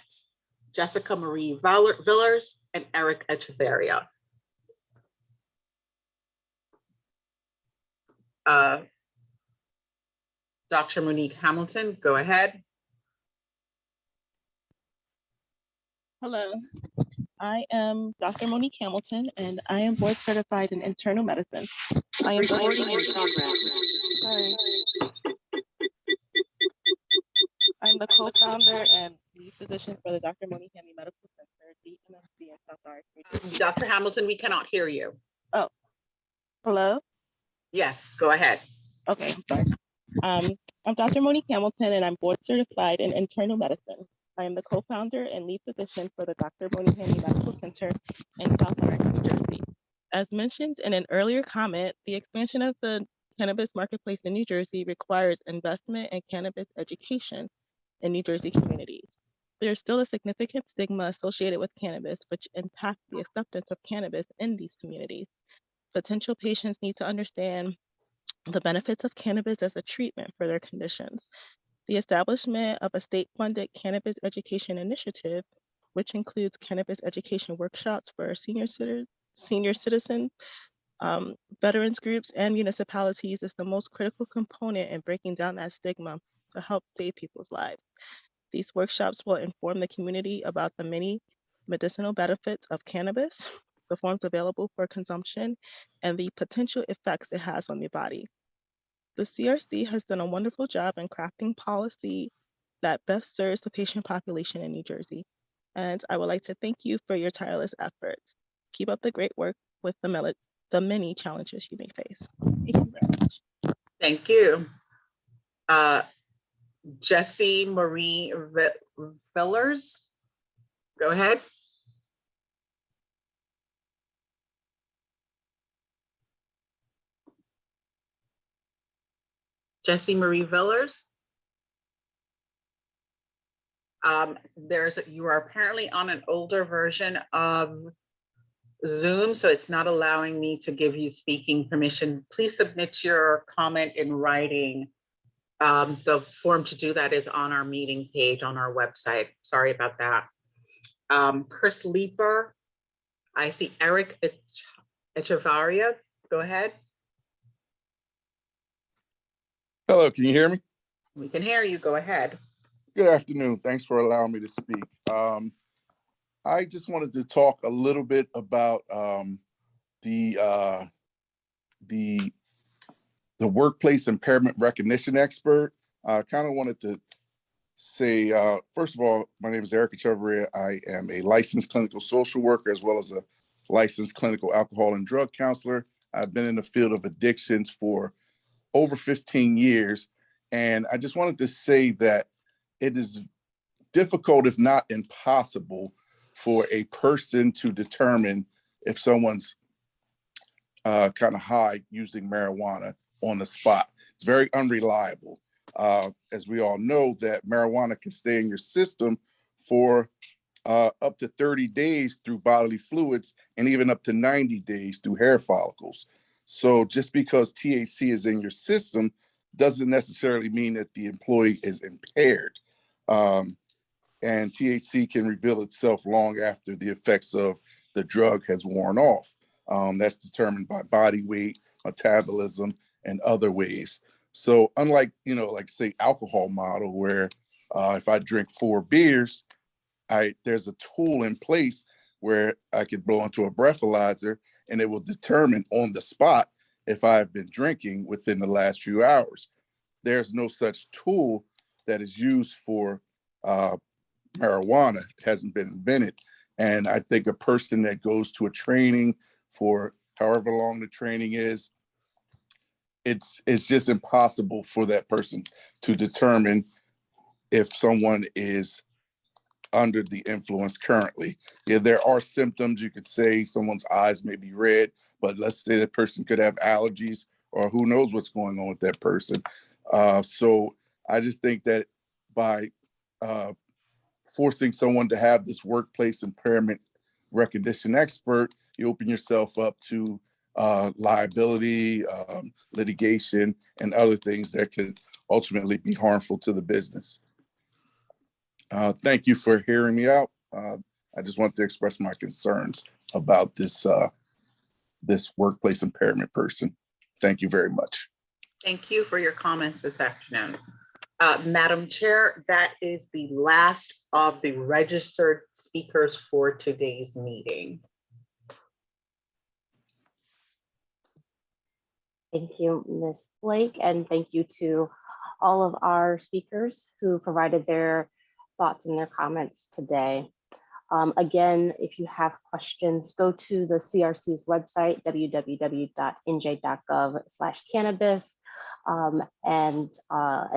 Jessica Marie Villers, and Eric Echevarria. Dr. Monique Hamilton, go ahead. Hello, I am Dr. Monique Hamilton, and I am board certified in internal medicine. I am Recording in progress. Sorry. I'm the co-founder and lead physician for the Dr. Monique Hamilton Medical Center, DMMC in South Orange, New Jersey. Dr. Hamilton, we cannot hear you. Oh, hello? Yes, go ahead. Okay, sorry. I'm Dr. Monique Hamilton, and I'm board certified in internal medicine. I am the co-founder and lead physician for the Dr. Monique Hamilton Medical Center in South Orange, New Jersey. As mentioned in an earlier comment, the expansion of the cannabis marketplace in New Jersey requires investment in cannabis education in New Jersey communities. There's still a significant stigma associated with cannabis, which impacts the acceptance of cannabis in these communities. Potential patients need to understand the benefits of cannabis as a treatment for their conditions. The establishment of a state-funded cannabis education initiative, which includes cannabis education workshops for senior citizens, veterans groups, and municipalities, is the most critical component in breaking down that stigma to help save people's lives. These workshops will inform the community about the many medicinal benefits of cannabis, the forms available for consumption, and the potential effects it has on the body. The CRC has done a wonderful job in crafting policy that best serves the patient population in New Jersey. And I would like to thank you for your tireless efforts. Keep up the great work with the many challenges you may face. Thank you very much. Thank you. Jessie Marie Villers, go ahead. Jessie Marie Villers. You are apparently on an older version of Zoom, so it's not allowing me to give you speaking permission. Please submit your comment in writing. The form to do that is on our meeting page on our website. Sorry about that. Chris Leeper. I see Eric Echevarria. Go ahead. Hello, can you hear me? We can hear you. Go ahead. Good afternoon. Thanks for allowing me to speak. I just wanted to talk a little bit about the workplace impairment recognition expert. I kind of wanted to say, first of all, my name is Eric Echevarria. I am a licensed clinical social worker as well as a licensed clinical alcohol and drug counselor. I've been in the field of addictions for over 15 years. And I just wanted to say that it is difficult, if not impossible, for a person to determine if someone's kind of high using marijuana on the spot. It's very unreliable. As we all know, that marijuana can stay in your system for up to 30 days through bodily fluids and even up to 90 days through hair follicles. So just because THC is in your system doesn't necessarily mean that the employee is impaired. And THC can reveal itself long after the effects of the drug has worn off. That's determined by body weight, metabolism, and other ways. So unlike, like say alcohol model where if I drink 4 beers, there's a tool in place where I could blow into a breathalyzer and it will determine on the spot if I've been drinking within the last few hours. There's no such tool that is used for marijuana. It hasn't been invented. And I think a person that goes to a training for however long the training is, it's just impossible for that person to determine if someone is under the influence currently. Yeah, there are symptoms. You could say someone's eyes may be red, but let's say the person could have allergies or who knows what's going on with that person. So I just think that by forcing someone to have this workplace impairment recognition expert, you open yourself up to liability, litigation, and other things that could ultimately be harmful to the business. Thank you for hearing me out. I just want to express my concerns about this workplace impairment person. Thank you very much. Thank you for your comments this afternoon. Madam Chair, that is the last of the registered speakers for today's meeting. Thank you, Ms. Blake, and thank you to all of our speakers who provided their thoughts and their comments today. Again, if you have questions, go to the CRC's website, www.nj.gov/cannabis, and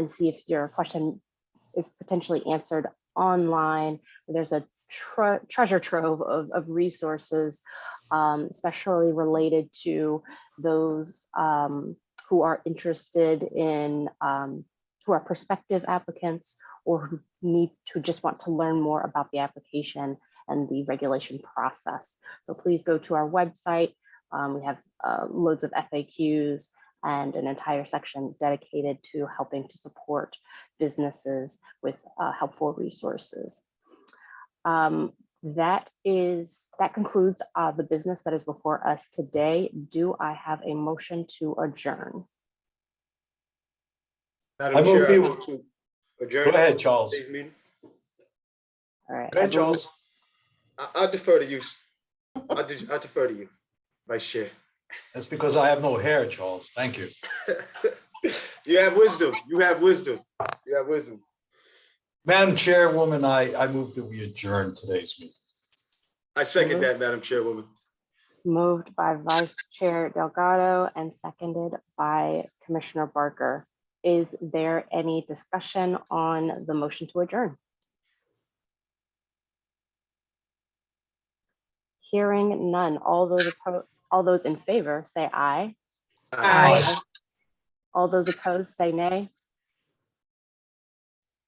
see if your question is potentially answered online. There's a treasure trove of resources, especially related to those who are interested in, who are prospective applicants or who just want to learn more about the application and the regulation process. So please go to our website, We have loads of FAQs and an entire section dedicated to helping to support businesses with helpful resources. That concludes the business that is before us today. Do I have a motion to adjourn? Madam Chair, I move to adjourn. Go ahead, Charles. Today's meeting. All right. Go ahead, Charles. I'll defer to you. I defer to you, Vice Chair. That's because I have no hair, Charles. Thank you. You have wisdom. You have wisdom. You have wisdom. Madam Chairwoman, I move that we adjourn today's meeting. I second that, Madam Chairwoman. Moved by Vice Chair Delgado and seconded by Commissioner Barker. Is there any discussion on the motion to adjourn? Hearing none. All those in favor say aye. Aye. All those opposed say nay.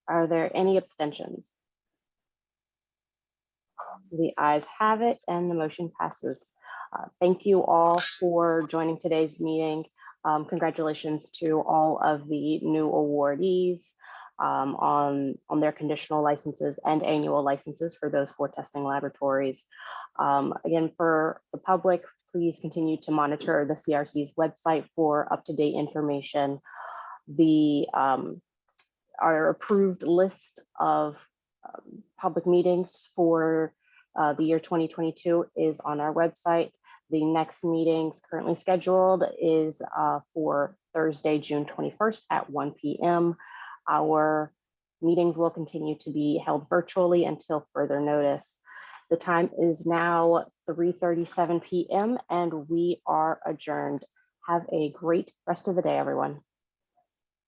Are there any abstentions? The ayes have it and the motion passes. Thank you all for joining today's meeting. Congratulations to all of the new awardees on their conditional licenses and annual licenses for those 4 testing laboratories. Again, for the public, please continue to monitor the CRC's website for up-to-date information. Our approved list of public meetings for the year 2022 is on our website. The next meetings currently scheduled is for Thursday, June 21st at 1 p.m. Our meetings will continue to be held virtually until further notice. The time is now 3:37 p.m. and we are adjourned. Have a great rest of the day, everyone.